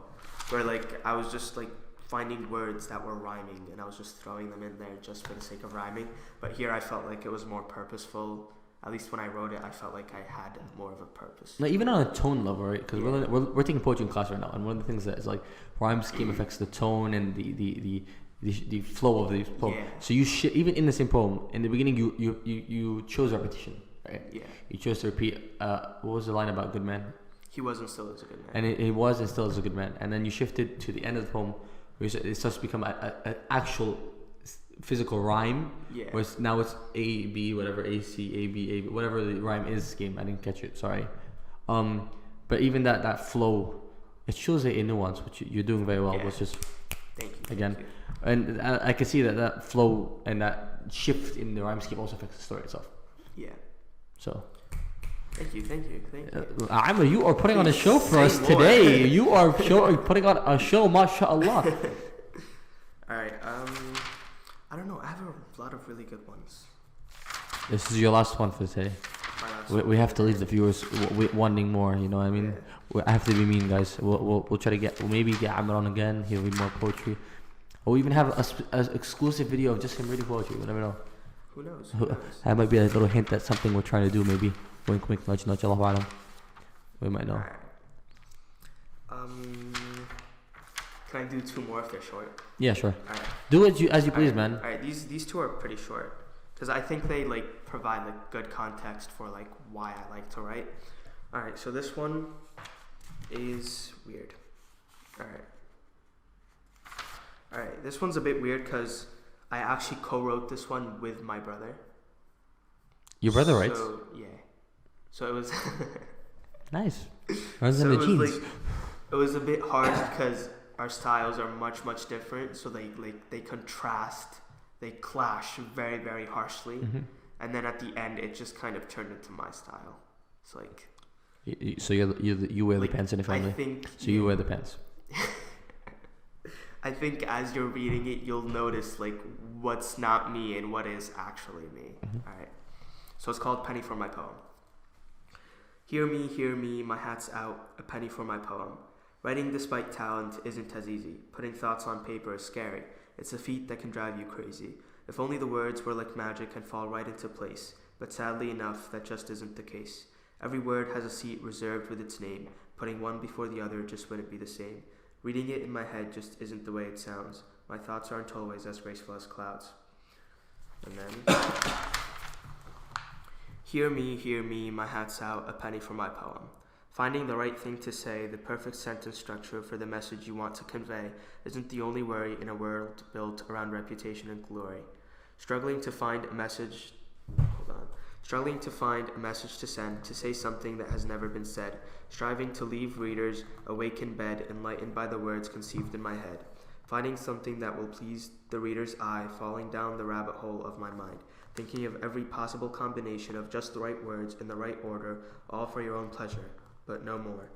where like I was just like finding words that were rhyming and I was just throwing them in there just for the sake of rhyming. But here I felt like it was more purposeful. At least when I wrote it, I felt like I had more of a purpose. Like, even on a tone level, right? Because we're taking poetry in class right now, and one of the things that is like, rhyme scheme affects the tone and the flow of the poem. Yeah. So even in the same poem, in the beginning, you chose repetition, right? Yeah. You chose to repeat. What was the line about good man? He was and still is a good man. And he was and still is a good man. And then you shifted to the end of the poem, where it starts to become an actual physical rhyme. Yeah. Where now it's A, B, whatever, A, C, A, B, A, B, whatever the rhyme is scheme. I didn't catch it, sorry. But even that flow, it shows a nuance, which you're doing very well. Yeah. It's just Thank you. Again. Thank you. And I can see that flow and that shift in the rhyme scheme also affects the story itself. Yeah. So. Thank you. Amer, you are putting on a show for us more. today. You are putting on a show, mashallah. Alright, I don't know. I have a lot of really good ones. This is your last one for today. We have to leave the viewers wanting more. You know what I mean? Yeah. I have to be mean, guys. We'll try to we'll maybe get Amer on again. He'll read more poetry. Or we even have an exclusive video of just him reading poetry. We never know. Who knows? That might be a little hint that something we're trying to do. Maybe wink, wink, nudge, nudge. Allahu alam. We might know. Right. Can I do 2 more if they're short? Yeah, sure. Alright. Do it as you please, man. Alright, these 2 are pretty short because I think they like provide like good context for like why I like to write. Alright, so this one is weird. Alright, this one's a bit weird because I actually co-wrote this one with my brother. Your brother writes? Yeah. So it was nice. Runs in the genes. It was a bit hard because our styles are much different, so they contrast, they clash very, very harshly, and then at the end it just kind of turned into my style. It's like so you wear the pants in the family. You wear the pants. I think as you're reading it, you'll notice like what's not me and what is actually me. All right. So it's called Penny for My Poem. Hear me, my hat's out, a penny for my poem. Writing despite talent isn't as easy. Putting thoughts on paper is scary. It's a feat that can drive you crazy. If only the words were like magic and fall right into place. But sadly enough, that just isn't the case. Every word has a seat reserved with its name. Putting one before the other just wouldn't be the same. Reading it in my head just isn't the way it sounds. My thoughts aren't always as graceful as clouds. And then Hear me, my hat's out, a penny for my poem. Finding the right thing to say, the perfect sentence structure for the message you want to convey, isn't the only worry in a world built around reputation and glory. Struggling to find a message to send, to say something that has never been said. Striving to leave readers awake in bed, enlightened by the words conceived in my head. Finding something that will please the reader's eye, falling down the rabbit hole of my mind. Thinking of every possible combination of just the right words in the right order, all for your own pleasure, but no more.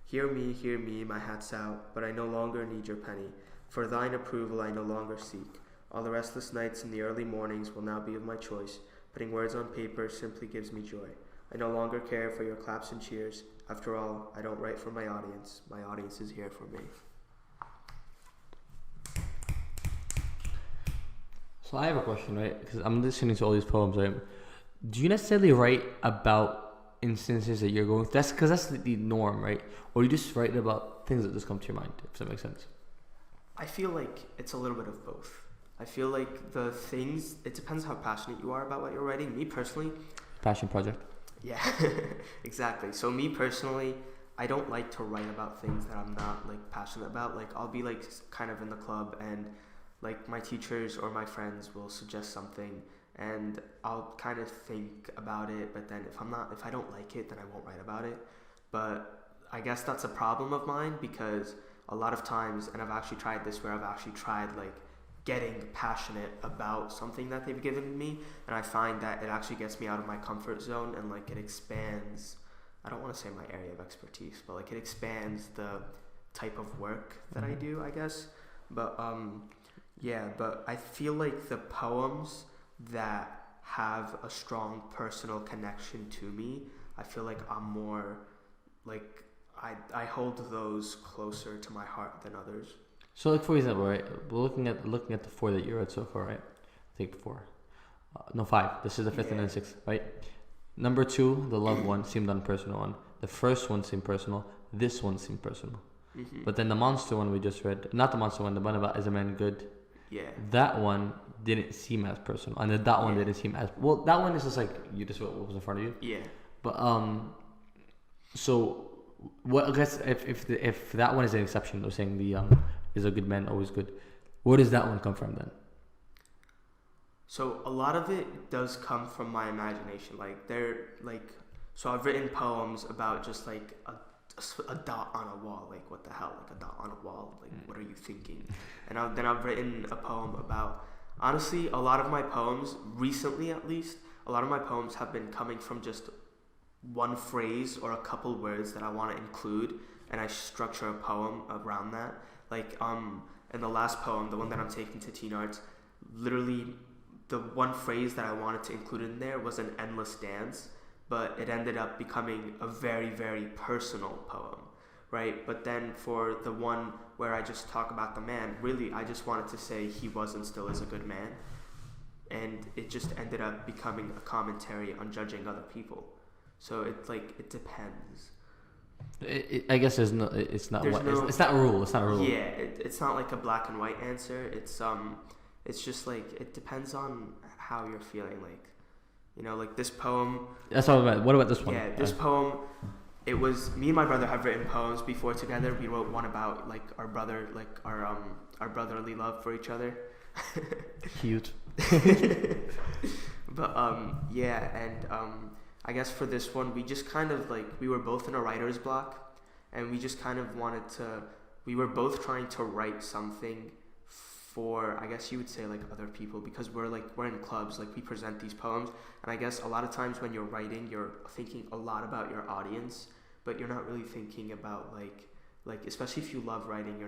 Hear me, my hat's out, but I no longer need your penny. For thine approval I no longer seek. All the restless nights and the early mornings will now be of my choice. Putting words on paper simply gives me joy. I no longer care for your claps and cheers. After all, I don't write for my audience. My audience is here for me. So I have a question, right? Because I'm listening to all these poems, right? Do you necessarily write about instances that you're going through? That's because that's the norm, right? Or you just write about things that just come to your mind, if that makes sense. I feel like it's a little bit of both. I feel like the things, it depends how passionate you are about what you're writing. Me personally... Passion project. Yeah, exactly. So me personally, I don't like to write about things that I'm not like passionate about. Like I'll be like kind of in the club and like my teachers or my friends will suggest something and I'll kind of think about it, but then if I don't like it, then I won't write about it. But I guess that's a problem of mine because a lot of times, and I've actually tried this where I've actually tried like getting passionate about something that they've given me, and I find that it actually gets me out of my comfort zone and like it expands, I don't want to say my area of expertise, but like it expands the type of work that I do, I guess. But but I feel like the poems that have a strong personal connection to me, I feel like I'm more like I hold those closer to my heart than others. So, like for example, right? We're looking at the 4 that you read so far, right? I think 4. No, 5. This is the 5th and then 6th, right? Number 2, the love one seemed unpersonal one. The first one seemed personal. This one seemed personal. Mm-hmm. But then the monster one we just read, not the monster one, the one about is a man good. Yeah. That one didn't seem as personal, and that one didn't seem as well. That one is just like you just wrote what was in front of you. Yeah. But so what? I guess if that one is an exception, they're saying the is a good man always good. Where does that one come from then? So a lot of it does come from my imagination. Like so I've written poems about just like a dot on a wall. Like, what the hell? Like, a dot on a wall? Like, what are you thinking? And then I've written a poem about, honestly, a lot of my poems, recently at least, a lot of my poems have been coming from just one phrase or a couple words that I want to include, and I structure a poem around that. Like, in the last poem, the one that I'm taking to Teen Arts, literally the one phrase that I wanted to include in there was an endless dance, but it ended up becoming a very, very personal poem, right? But then for the one where I just talk about the man, really, I just wanted to say he was and still is a good man. And it just ended up becoming a commentary on judging other people. So it depends. I guess it's not a rule. It's not a rule. Yeah, it's not like a black and white answer. It's just like, it depends on how you're feeling. Like, you know, like this poem. That's all about. What about this one? Yeah, this poem. It was me and my brother have written poems before together. We wrote one about like our brother, like our brotherly love for each other. Cute. But yeah, and I guess for this one, we just kind of like, we were both in a writer's block, and we just kind of we were both trying to write something for, I guess you would say, like other people, because we're in clubs, like we present these poems, and I guess a lot of times when you're writing, you're thinking a lot about your audience, but you're not really thinking about like especially if you love writing,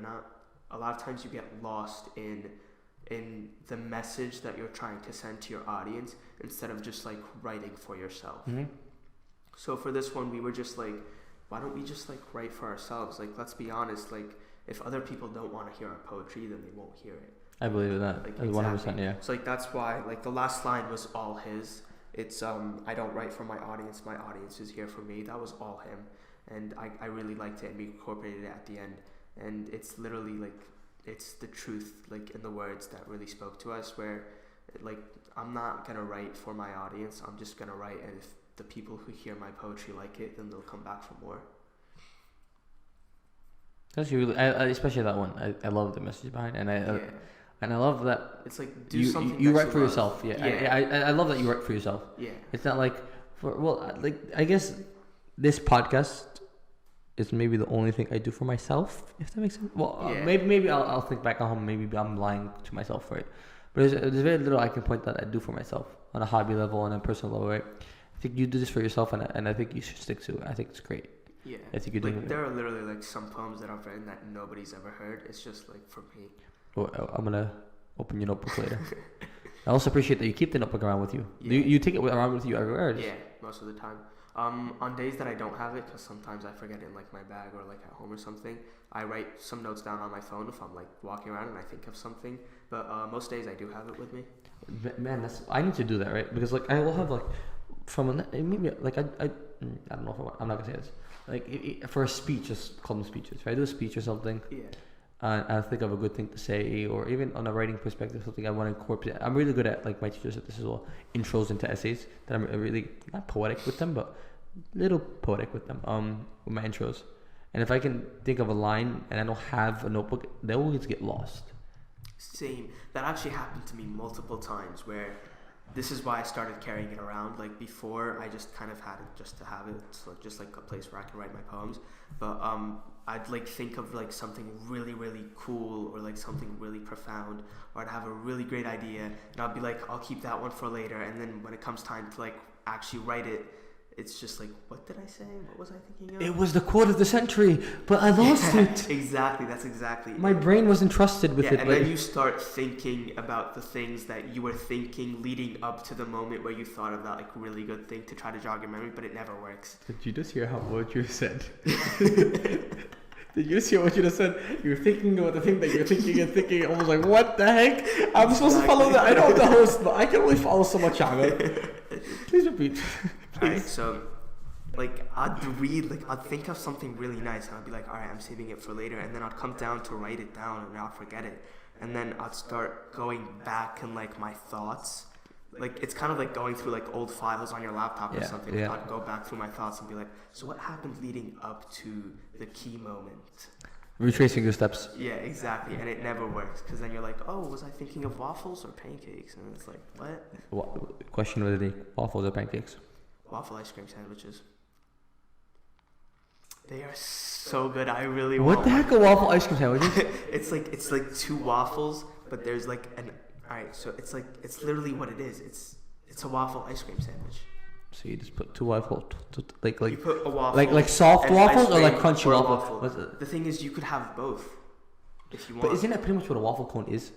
a lot of times you get lost in the message that you're trying to send to your audience instead of just like writing for yourself. Mm-hmm. So for this one, we were just like, why don't we just like write for ourselves? Like, let's be honest, like if other people don't want to hear our poetry, then they won't hear it. I believe in that. Like, 100%, yeah. So like that's why like the last line was all his. It's I don't write for my audience is here for me. That was all him, and I really liked it, and we incorporated it at the end, and it's literally like, it's the truth, like in the words that really spoke to us, where like I'm not gonna write for my audience, I'm just gonna write, and if the people who hear my poetry like it, then they'll come back for more. That's really, especially that one. I love the message behind it, and I love that it's like, do something you that write you for love. yourself. Yeah, Yeah. I love that you write for yourself. Yeah. It's not like like I guess this podcast is maybe the only thing I do for myself, if that makes sense. Well, yeah. Maybe I'll think back on how maybe I'm lying to myself, right? But there's very little I can point that I do for myself on a hobby level, on a personal level, right? I think you do this for yourself, and I think you should stick to it. I think it's great. Yeah. I think you're doing like it. there are literally like some poems that I've written that nobody's ever heard. It's just like for me. Oh, I'm gonna open your notebook later. I also appreciate that you keep the notebook around with you. Yeah. Do you take it around with you everywhere? Yeah, most of the time. On days that I don't have it, because sometimes I forget it in like my bag or like at home or something, I write some notes down on my phone if I'm like walking around and I think of something. But most days I do have it with me. Man, I need to do that, right? Because like I will have like maybe like I don't know if I'm not gonna say this. Like for a speech, just call them speeches. If I do a speech or something, yeah, I think of a good thing to say, or even on a writing perspective, something I want to incorporate. I'm really good at, like my teacher said this as well, intros into essays. That I'm really not poetic with them, but little poetic with them. With my intros, and if I can think of a line and I don't have a notebook, they always get lost. Same. That actually happened to me multiple times, where this is why I started carrying it around. Like before, I just kind of had it just to have it, so just like a place where I can write my poems. But I'd like think of like something really, really cool, or like something really profound, or I'd have a really great idea, and I'll be like, I'll keep that one for later. And then when it comes time to like actually write it, it's just like, what did I say? What was I thinking of? It was the quote of the century, but I lost it. Exactly, that's exactly. My brain was entrusted with it. And then you start thinking about the things that you were thinking leading up to the moment where you thought of that like really good thing to try to jog your memory, but it never works. Did you just hear what you said? Did you just hear what you just said? You're thinking about the thing that you're thinking and thinking. I was like, what the heck? I'm supposed to follow that. I know I'm the host, but I can only follow so much, Ahmed. Please repeat. Alright, so like I'd think of something really nice, and I'd be like, alright, I'm saving it for later, and then I'd come down to write it down, and I'd forget it, and then I'd start going back in like my thoughts. Like it's kind of like going through like old files on your laptop or something. Yeah. I'd go back through my thoughts and be like, so what happened leading up to the key moment? Retracing your steps. Yeah, exactly, and it never works, because then you're like, oh, was I thinking of waffles or pancakes? And it's like, what? Question of the day: waffles or pancakes? Waffle ice cream sandwiches. They are so good. I really What want the heck are waffle ice cream sandwiches? It's like two waffles, but there's like an. Alright, so it's literally what it is. It's a waffle ice cream sandwich. So you just put two waffles, like You put a waffle. like soft and waffles ice or like cream crunchy or a waffles? waffle. The thing is, you could have both if you want. But isn't that pretty much what a waffle cone is?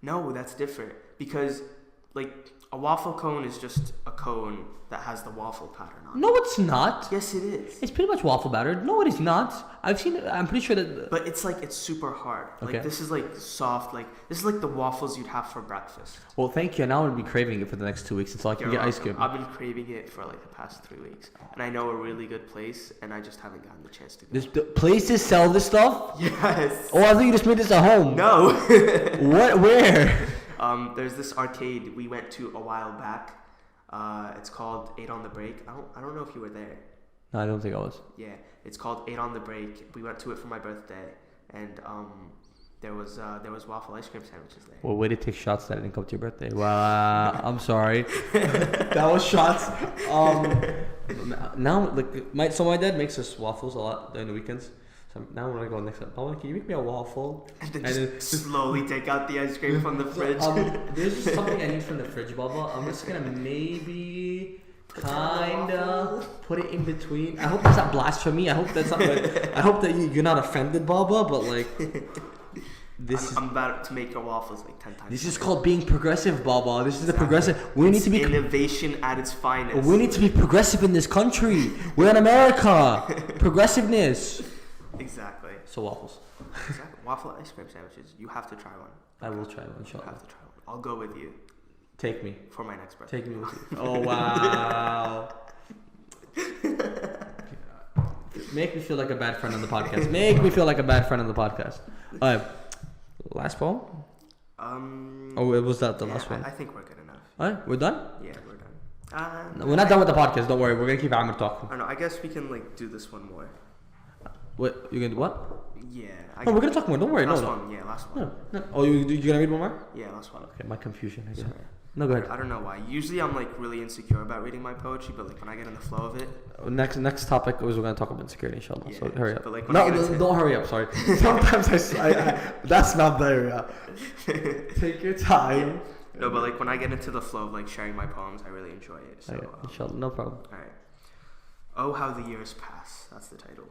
No, that's different because like a waffle cone is just a cone that has the waffle pattern on it. No, it's not. Yes, it is. It's pretty much waffle batter. No, it is not. I've seen it. I'm pretty sure that. But it's super hard. Okay. Like this is like soft. Like this is like the waffles you'd have for breakfast. Well, thank you. Now I'm gonna be craving it for the next 2 weeks until I can You're get ice welcome. cream. I've been craving it for like the past 3 weeks, and I know a really good place, and I just haven't gotten the chance to go. The places sell this stuff? Yes. Oh, I thought you just made this at home. No. What? Where? There's this arcade we went to a while back. It's called 8 on the Break. I don't know if you were there. No, I don't think I was. Yeah, it's called 8 on the Break. We went to it for my birthday, and there was waffle ice cream sandwiches there. Well, way to take shots that I didn't come to your birthday. Well, I'm sorry. That was shots. Now, like, my dad makes us waffles a lot during the weekends. So now we're gonna go next up. Can you make me a waffle? And then slowly take out the ice cream from the fridge. There's just something I need from the fridge, Baba. I'm just gonna maybe kinda put it in between. I hope that's not blasphemy. I hope that's not. I hope that you're not offended, Baba. But like, I'm about to make your waffles like 10 times. This is called being progressive, Baba. This is the progressive. We need to be innovation at its finest. We need to be progressive in this country. We're in America. Progressiveness. Exactly. So waffles. Exactly. Waffle ice cream sandwiches. You have to try one. I will try one, You inshallah. have to try one. I'll go with you. Take me. For my next birthday. Take me with you. Oh, wow. Make me feel like a bad friend on the podcast. Make me feel like a bad friend on the podcast. All right. Last poem? Oh, was that the last one? I think we're good enough. All right, we're done? Yeah, we're done. No, we're not done with the podcast. Don't worry. We're going to keep Amer talking. I don't know. I guess we can like do this one more. What? You're going to do what? Yeah. Oh, we're going to talk more. Don't worry. Last No. one. Yeah, last one. No. Oh, you're going to read one more? Yeah, last one. Okay, my confusion. I guess. Sorry. No, go ahead. I don't know why. Usually I'm like really insecure about reading my poetry, but like when I get in the flow of it. Next topic is we're going to talk about insecurity, inshallah. Yeah, so hurry up. but, like, when Don't hurry up. Sorry. Sometimes I that's not there. Take your time. No, but like when I get into the flow of like sharing my poems, I really enjoy it. So, Okay, inshallah, no problem. all right. Oh, how the years pass. That's the title.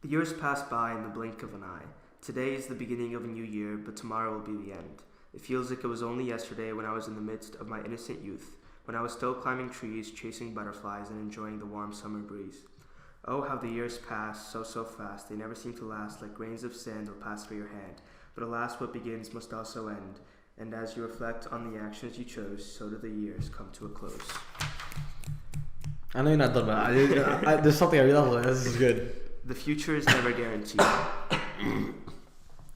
The years pass by in the blink of an eye. Today is the beginning of a new year, but tomorrow will be the end. It feels like it was only yesterday when I was in the midst of my innocent youth, when I was still climbing trees, chasing butterflies, and enjoying the warm summer breeze. Oh, how the years pass so fast. They never seem to last, like grains of sand will pass through your hand. But alas, what begins must also end. And as you reflect on the actions you chose, so do the years come to a close. I know you're not done, but there's something I realized. This is good. The future is never guaranteed.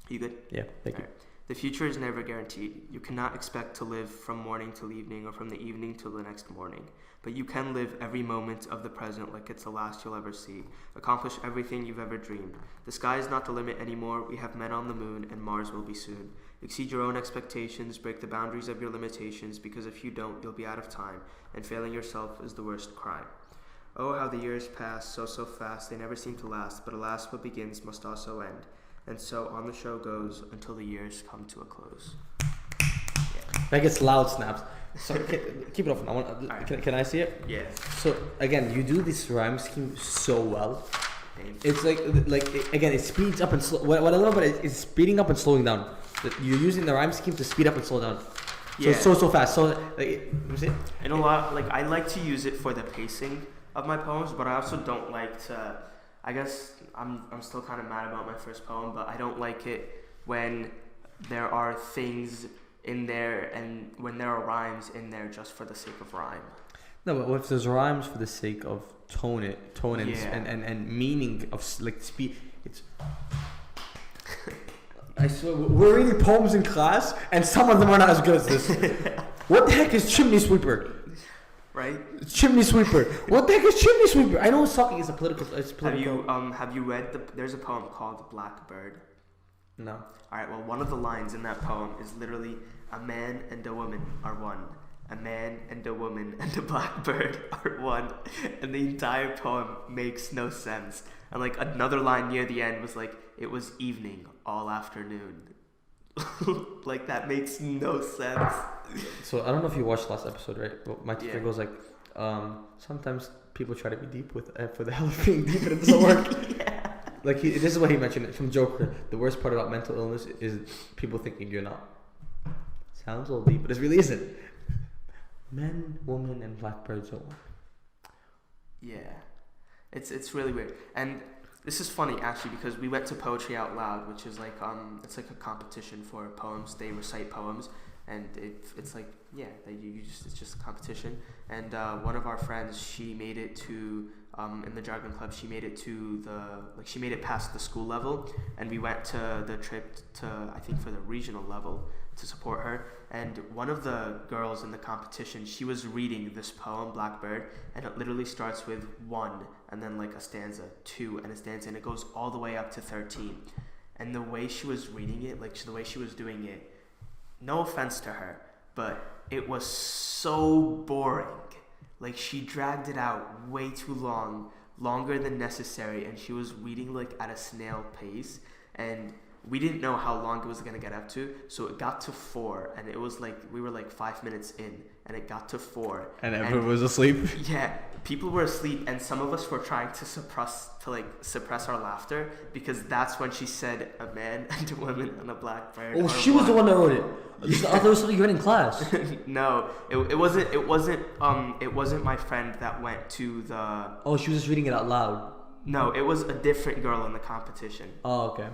You good? Yeah, thank you. All right. The future is never guaranteed. You cannot expect to live from morning till evening or from the evening till the next morning. But you can live every moment of the present like it's the last you'll ever see. Accomplish everything you've ever dreamed. The sky is not the limit anymore. We have men on the moon and Mars will be soon. Exceed your own expectations. Break the boundaries of your limitations, because if you don't, you'll be out of time. And failing yourself is the worst crime. Oh, how the years pass so fast. They never seem to last. But alas, what begins must also end. And so on the show goes until the years come to a close. Yeah. That gets loud snaps. So keep it open. Right. Can I see it? Yeah. So again, you do this rhyme scheme so well. Thanks. It's again, it speeds up and slow. What I love about it is speeding up and slowing down. You're using the rhyme scheme to speed up and slow down. So Yeah. so fast. So like, you see? And a lot, like I like to use it for the pacing of my poems, but I also don't like to. I guess I'm still kind of mad about my first poem, but I don't like it when there are things in there and when there are rhymes in there just for the sake of rhyme. No, but if there's rhymes for the sake of tone and Yeah. and meaning of like speed, it's. I swear, we're reading poems in class, and some of them are not as good as this. What the heck is chimney sweeper? Right? Chimney sweeper. What the heck is chimney sweeper? I know Saqer is a political. It's political. Have you read there's a poem called Blackbird? No. Alright, well one of the lines in that poem is literally, a man and a woman are one. a man and a woman and a blackbird are one, and the entire poem makes no sense. And like another line near the end was like, it was evening all afternoon. Like that makes no sense. So I don't know if you watched last episode, right? But my teacher Yeah. goes like, sometimes people try to be deep with for the hell of being deep, and it doesn't work. Yeah. Like this is what he mentioned from Joker. The worst part about mental illness is people thinking you're not. Sounds a little deep, but it really isn't. Men, women, and blackbirds are one. Yeah, it's really weird. And this is funny actually, because we went to Poetry Out Loud, which is like it's like a competition for poems. They recite poems, and it's like it's just a competition. And one of our friends, she made it to in the jargon club. She made it to she made it past the school level, and we went to the trip to, I think, for the regional level to support her. And one of the girls in the competition, she was reading this poem, Blackbird, and it literally starts with 1 and then like a stanza, 2 and a stanza, and it goes all the way up to 13. And the way she was reading it, like the way she was doing it, no offense to her, but it was so boring. Like she dragged it out way too long, longer than necessary, and she was reading like at a snail pace, and we didn't know how long it was going to get up to, so it got to 4, and it was like, we were like 5 minutes in, and it got to 4. And everyone was asleep? Yeah, people were asleep, and some of us were trying to suppress our laughter, because that's when she said a man and a woman and a blackbird. Oh, she was the one that wrote it. I thought it was something you read in class. No, it wasn't my friend that went to the... Oh, she was just reading it out loud. No, it was a different girl in the competition. Oh, okay.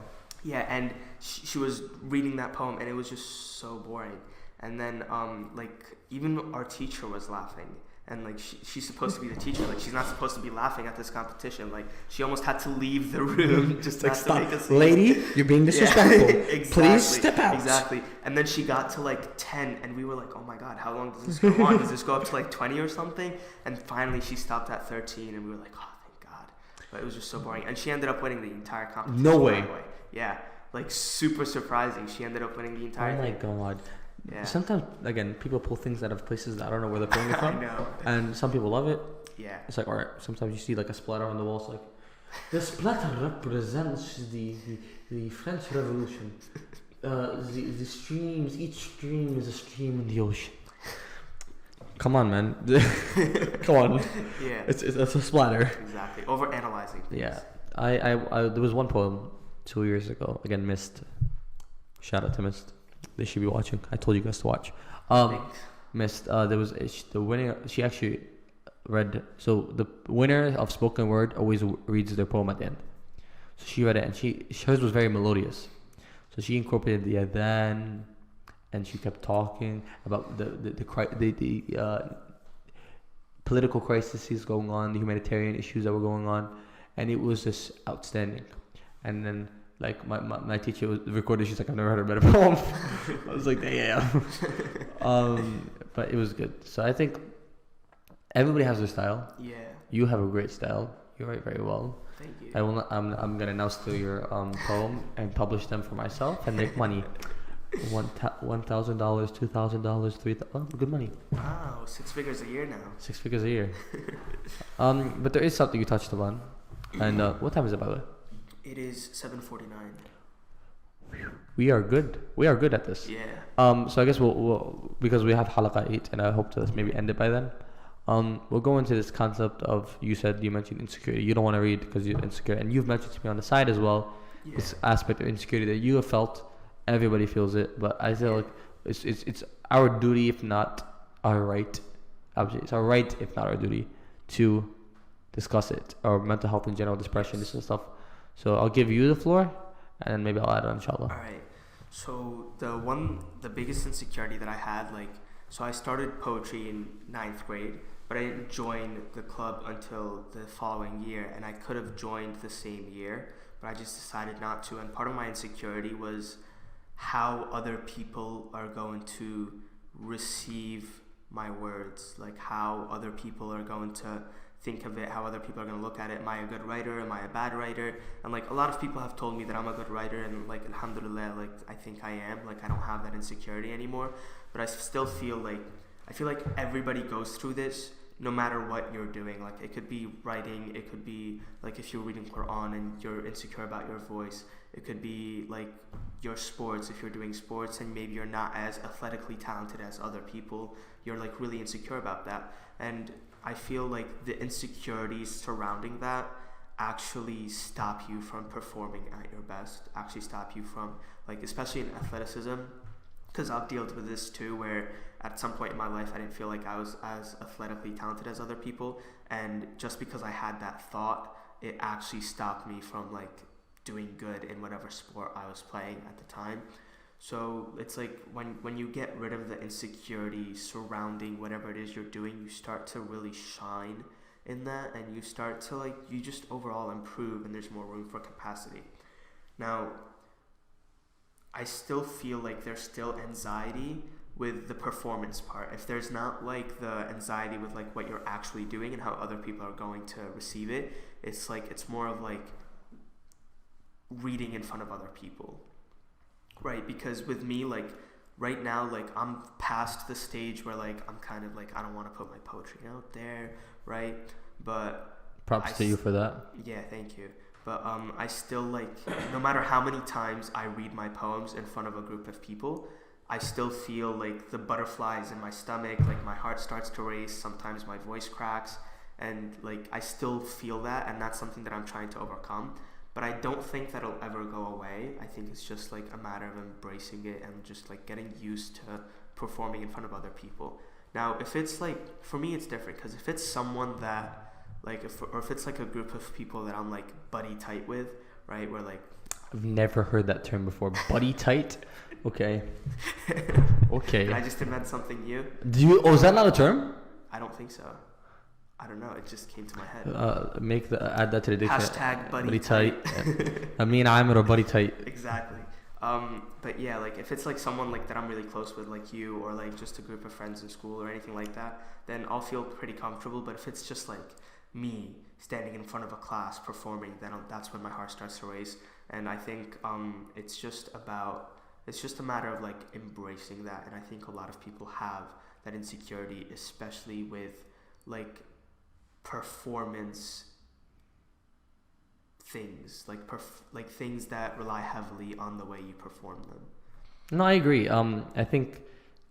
Yeah, and she was reading that poem, and it was just so boring. And then, like, even our teacher was laughing. And, like, she's supposed to be the teacher. Like, she's not supposed to be laughing at this competition. Like, she almost had to leave the room just like, not stop. to make a scene. Lady, you're being disrespectful. Yeah, exactly, please step out. Exactly. And then she got to, like, 10, and we were like, oh, my God, how long does this go on? Does this go up to, like, 20 or something? And finally, she stopped at 13, and we were like, oh, thank God. But it was just so boring. And she ended up winning the entire competition. No way. Yeah, like super surprising. She ended up winning the entire thing. Oh my God. Yeah. Sometimes, again, people pull things out of places that I don't know where they're pulling it from. I know. And some people love it. Yeah. It's like, alright, sometimes you see like a splatter on the wall. It's like, the splatter represents the French Revolution. The streams, each stream is a stream in the ocean. Come on, man. Come on. Yeah. It's a splatter. Exactly. Overanalyzing things. Yeah. I there was one poem 2 years ago. Again, Mist. Shout out to Mist. They should be watching. I told you guys to watch. Mist. There was the winner. She actually read. So the winner of spoken word always reads their poem at the end. So she read it, and hers was very melodious. So she incorporated the adhan, and she kept talking about the political crises going on, the humanitarian issues that were going on, and it was just outstanding. And then, like, my teacher was recorded. She's like, I've never heard a better poem. I was like, damn. But it was good. So I think everybody has their style. Yeah. You have a great style. You write very well. Thank you. I'm gonna now steal your poem and publish them for myself and make money. $1,000, $2,000, $3,000. Good money. Wow, 6 figures a year now. 6 figures a year. But there is something you touched upon. And what time is it, by the way? It is 7:49. We are good. We are good at this. Yeah. So I guess we'll because we have halaqa 8, and I hope to maybe end it by then. We'll go into this concept of, you mentioned insecurity. You don't want to read because you're insecure, and you've mentioned to me on the side as well. Yeah. This aspect of insecurity that you have felt. Everybody feels it, but I feel like it's our duty, if not our right. It's our right, if not our duty, to discuss it, or mental health in general, depression, this and stuff. So I'll give you the floor, and then maybe I'll add on, inshallah. All right. So the biggest insecurity that I had, so I started poetry in 9th grade, but I didn't join the club until the following year, and I could have joined the same year, but I just decided not to. And part of my insecurity was how other people are going to receive my words, like how other people are going to think of it, how other people are going to look at it. Am I a good writer? Am I a bad writer? And like a lot of people have told me that I'm a good writer, and like alhamdulillah, like I think I am. Like I don't have that insecurity anymore, but I still feel like I feel like everybody goes through this no matter what you're doing. Like it could be writing, it could be like if you're reading Quran and you're insecure about your voice, it could be like your sports, if you're doing sports and maybe you're not as athletically talented as other people, you're like really insecure about that. And I feel like the insecurities surrounding that actually stop you from performing at your best, actually stop you from, like, especially in athleticism, because I've dealt with this too, where at some point in my life I didn't feel like I was as athletically talented as other people, and just because I had that thought, it actually stopped me from like doing good in whatever sport I was playing at the time. So it's like when you get rid of the insecurity surrounding whatever it is you're doing, you start to really shine in that, and you start to like, you just overall improve, and there's more room for capacity. Now, I still feel like there's still anxiety with the performance part. If there's not like the anxiety with like what you're actually doing and how other people are going to receive it, it's like, it's more of like reading in front of other people, right? Because with me, like right now, like I'm past the stage where like I'm kind of like, I don't want to put my poetry out there, right? But props to you for that. Yeah, thank you. But I still like, no matter how many times I read my poems in front of a group of people, I still feel like the butterflies in my stomach, like my heart starts to race, sometimes my voice cracks, and like I still feel that, and that's something that I'm trying to overcome. But I don't think that'll ever go away. I think it's just like a matter of embracing it and just like getting used to performing in front of other people. Now, if it's like, for me it's different, because if it's someone that like, if it's like a group of people that I'm like buddy tight with, right, where like, I've never heard that term before. Buddy tight? Okay. Okay. Did I just invent something new? Is that not a term? I don't think so. I don't know. It just came to my head. Add that to the dictionary. Hashtag buddy tight. I mean, I'm a buddy tight. Exactly. But yeah, like if it's like someone like that I'm really close with, like you, or like just a group of friends in school or anything like that, then I'll feel pretty comfortable. But if it's just like me standing in front of a class performing, then that's when my heart starts to race. And I think it's just a matter of like embracing that. And I think a lot of people have that insecurity, especially with like performance things, like things that rely heavily on the way you perform them. No, I agree. I think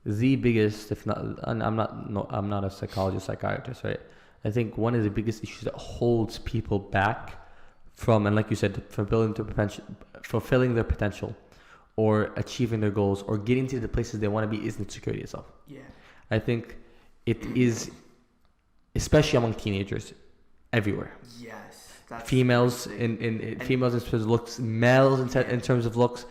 the biggest, if not, and I'm not a psychiatrist, right? I think one of the biggest issues that holds people back from, and like you said, fulfilling their potential, or achieving their goals, or getting to the places they want to be, is insecurity itself. Yeah. I think it is, especially among teenagers, everywhere. Yes. Females in females in terms of looks, males in terms of looks,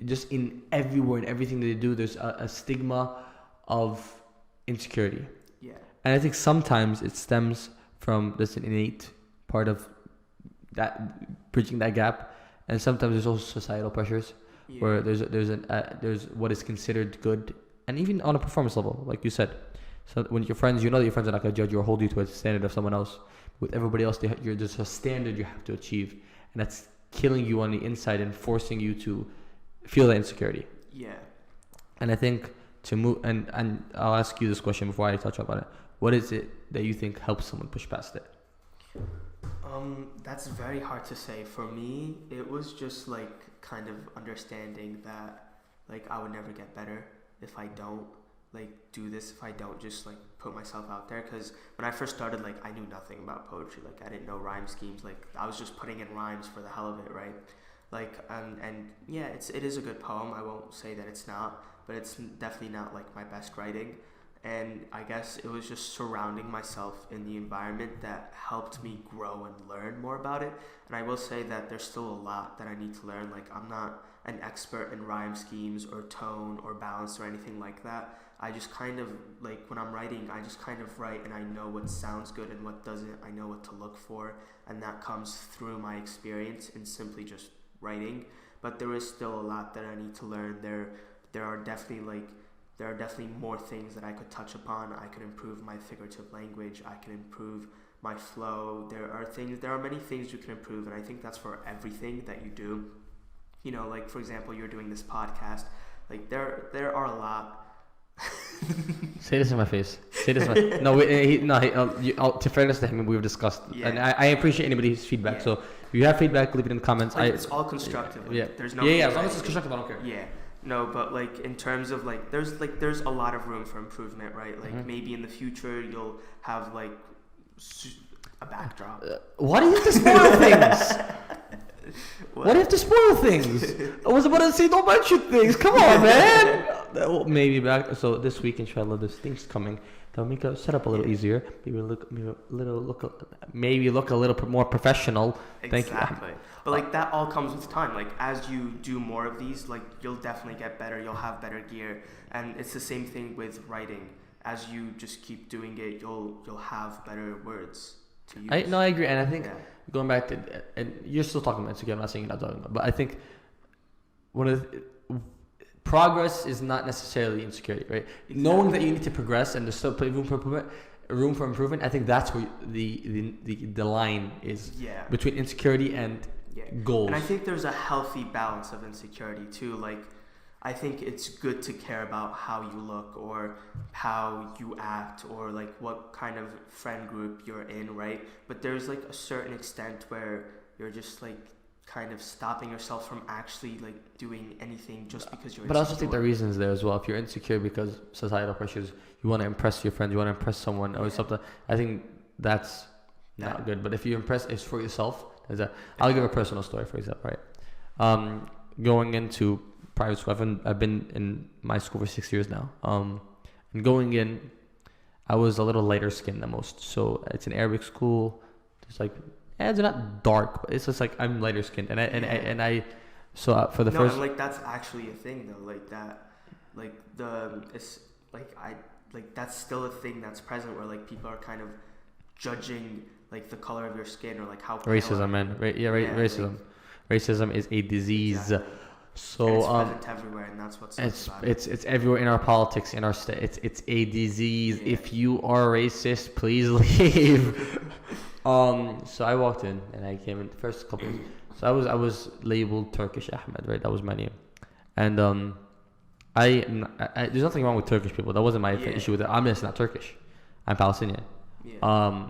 just in everywhere, in everything that they do, there's a stigma of insecurity. Yeah. And I think sometimes it stems from this innate part of that, bridging that gap, and sometimes there's also societal pressures, where there's what is considered good, and even on a performance level, like you said. So when your friends, you know that your friends are not going to judge you or hold you to a standard of someone else. With everybody else, there's a standard you have to achieve, and that's killing you on the inside and forcing you to feel that insecurity. Yeah. And I think to move, and I'll ask you this question before I touch up on it. What is it that you think helps someone push past it? That's very hard to say. For me, it was just like kind of understanding that like I would never get better if I don't like do this, if I don't just like put myself out there. Because when I first started, like I knew nothing about poetry. Like I didn't know rhyme schemes. Like I was just putting in rhymes for the hell of it, right? Like and yeah, it is a good poem. I won't say that it's not, but it's definitely not like my best writing. And I guess it was just surrounding myself in the environment that helped me grow and learn more about it. And I will say that there's still a lot that I need to learn. Like I'm not an expert in rhyme schemes or tone or balance or anything like that. I just kind of, like when I'm writing, I just kind of write, and I know what sounds good and what doesn't. I know what to look for, and that comes through my experience in simply just writing. But there is still a lot that I need to learn. There are definitely more things that I could touch upon. I could improve my figurative language. I can improve my flow. There are many things you can improve, and I think that's for everything that you do. You know, like for example, you're doing this podcast. Like there are a lot. Say this in my face. Say this in my to fairness to him, we've discussed. Yeah. And I appreciate anybody's feedback. Yeah. So if you have feedback, leave it in the comments. Like, it's all constructive. Like, yeah. There's no. Yeah. As long as it's constructive, I don't care. Yeah. No, but like in terms of there's a lot of room for improvement, right? Like maybe in the future you'll have like a backdrop. Why do you have to spoil things? Why do you have to spoil things? I was about to say don't mention things. Come on, man. Maybe back. So this week, inshallah, there's things coming. That'll make a setup a little easier. Maybe look a little more professional. Exactly. Thank you. But like that all comes with time. Like as you do more of these, like you'll definitely get better. You'll have better gear, and it's the same thing with writing. As you just keep doing it, you'll have better words to use. I agree, and I think going back to, and you're still talking about insecurity. I'm not saying you're not talking about, but I think one of the, progress is not necessarily insecurity, right? Exactly. Knowing that you need to progress and there's still room for improvement. I think that's where the line is between insecurity and goals. And I think there's a healthy balance of insecurity too. Like, I think it's good to care about how you look or how you act or like what kind of friend group you're in, right? But there's like a certain extent where you're just like kind of stopping yourself from actually like doing anything just because you're insecure. But I also think the reasons there as well. If you're insecure because societal pressures, you want to impress your friends, you want to impress someone or something, I think that's not good. But if you impress, it's for yourself. I'll give a personal story, for example, right? Going into private school, I've been in my school for 6 years now. And going in, I was a little lighter skinned than most. So it's an Arabic school. It's like, they're not dark, but it's just like I'm lighter skinned, for the first. And like that's actually a thing though, like that, like it's like that's still a thing that's present where like people are kind of judging like the color of your skin or like how racism, man. Racism. Like, racism is a disease. Exactly. So and it's present everywhere, and that's what's it's everywhere in our politics, in our state. It's a disease. Yeah. If you are racist, please leave. So I walked in and I came in the first couple. So I was labeled Turkish Ahmed, right? That was my name, and I there's nothing wrong with Turkish people. That wasn't my issue with it. I'm just not Turkish. I'm Palestinian. Yeah.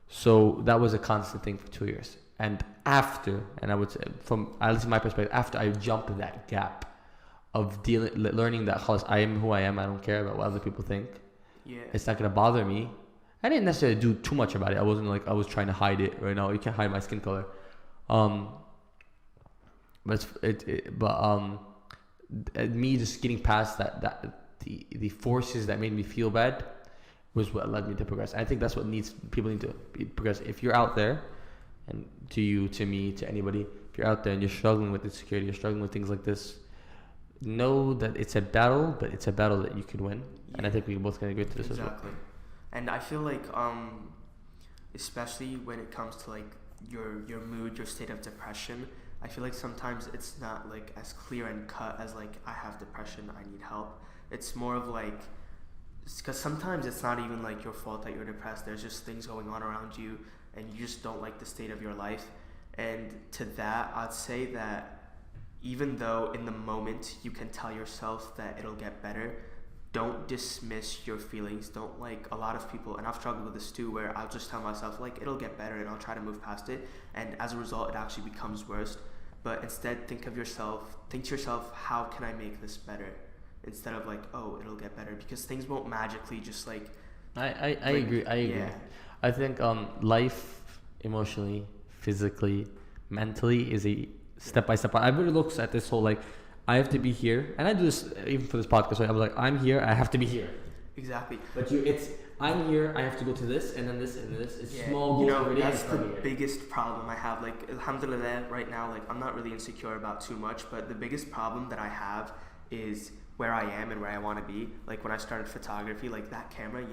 So that was a constant thing for 2 years. And after, and I would say from at least my perspective, after I jumped that gap of learning that I am who I am. I don't care about what other people think. Yeah. It's not gonna bother me. I didn't necessarily do too much about it. I wasn't like I was trying to hide it right now. You can't hide my skin color. Me just getting past the forces that made me feel bad was what led me to progress. I think that's what people need to progress. If you're out there, and to you, to me, to anybody, if you're out there and you're struggling with insecurity, you're struggling with things like this, know that it's a battle, but it's a battle that you can win. Yeah. And I think we both can agree to this as well. Exactly. And I feel like, especially when it comes to like your mood, your state of depression, I feel like sometimes it's not like as clear and cut as like I have depression, I need help. It's more of like, because sometimes it's not even like your fault that you're depressed. There's just things going on around you, and you just don't like the state of your life. And to that, I'd say that even though in the moment you can tell yourself that it'll get better, don't dismiss your feelings. Don't like a lot of people, and I've struggled with this too, where I'll just tell myself like it'll get better and I'll try to move past it, and as a result it actually becomes worse. But instead think to yourself, how can I make this better? Instead of like, oh, it'll get better, because things won't magically just like I agree. I think life emotionally, physically, mentally is a step-by-step. I really look at this whole like I have to be here, and I do this even for this podcast. Right? I was like, I'm here, I have to be here. Exactly. But I'm here, I have to go to this, and then this, and this. It's small. That's the biggest problem I have. Like, alhamdulillah, right now, like I'm not really insecure about too much, but the biggest problem that I have is where I am and where I want to be. Like when I started photography, like that camera,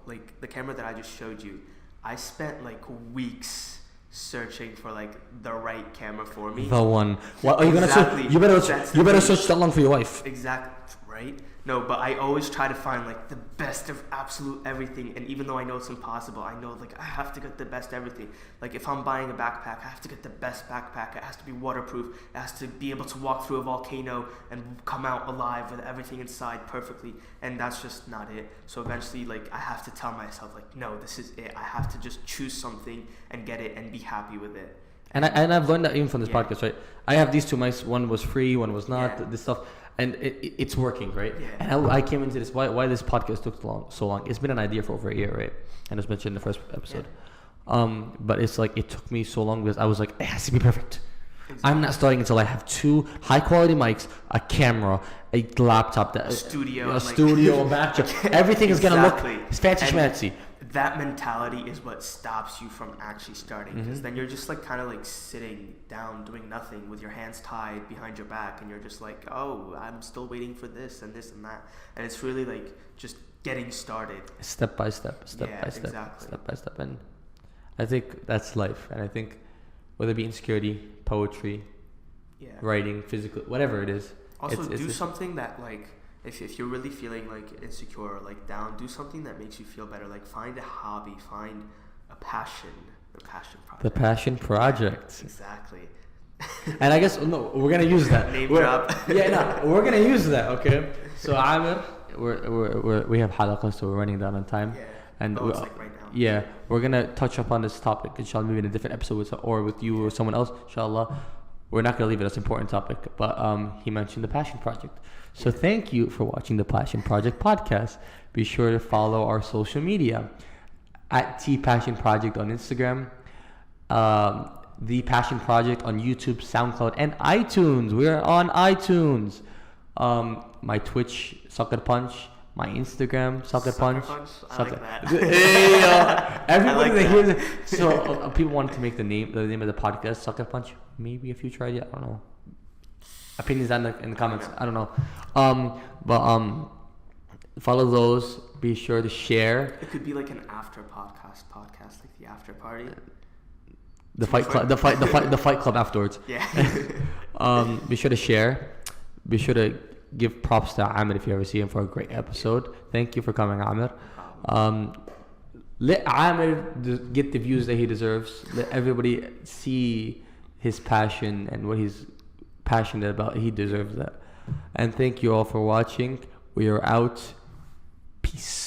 like the camera that I just showed you, I spent like weeks searching for like the right camera for me. The one. What are you gonna search? You better search that long for your wife. Exactly. right? No, but I always try to find like the best of absolute everything. And even though I know it's impossible, I know like I have to get the best everything. Like if I'm buying a backpack, I have to get the best backpack. It has to be waterproof. It has to be able to walk through a volcano and come out alive with everything inside perfectly. And that's just not it. So eventually, like I have to tell myself like, no, this is it. I have to just choose something and get it and be happy with it. And I've learned that even from this podcast, right? I have these two mics. One was free, one was not. This stuff, and it's working, right? Yeah. And I came into this. Why this podcast took so long? It's been an idea for over a year, right? And it's mentioned in the first episode. Yeah. But it's like it took me so long because I was like, it has to be perfect. Exactly. I'm not starting until I have 2 high quality mics, a camera, a laptop, a studio, a backdrop. Everything is gonna look fancy schmancy. That mentality is what stops you from actually starting, because then you're just like kind of like sitting down doing nothing with your hands tied behind your back, and you're just like, oh, I'm still waiting for this and this and that, and it's really like just getting started step by step, step by step. And I think that's life. And I think whether it be insecurity, poetry, writing, physical, whatever it is, also do something that like if you're really feeling like insecure or like down, do something that makes you feel better. Like find a hobby, find a passion, the passion project. Exactly. And I guess we're gonna use that. Name drop. We're gonna use that. Okay. So Amer, we have halaqah, so we're running down on time. Yeah. And it's like right now. Yeah, we're gonna touch upon this topic, inshallah, maybe in a different episode with you or someone else, inshallah. We're not gonna leave it as an important topic, but he mentioned the passion project. So thank you for watching the Passion Project podcast. Be sure to follow our social media at Passion Project on Instagram, The Passion Project on YouTube, SoundCloud, and iTunes. We are on iTunes. My Twitch, SaqerPunch. My Instagram, SaqerPunch. I like that. Everybody that hears it. So people wanted to make the name of the podcast SaqerPunch. Maybe a future idea. I don't know. Opinions in the comments. I don't know. But follow those. Be sure to share. It could be like an after podcast, like the after party. The fight club. The fight club afterwards. Yeah. Be sure to share. Be sure to give props to Ahmed if you ever see him for a great episode. Thank you for coming, Amer. Let Amer get the views that he deserves. Let everybody see his passion and what he's passionate about. He deserves that. And thank you all for watching. We are out. Peace.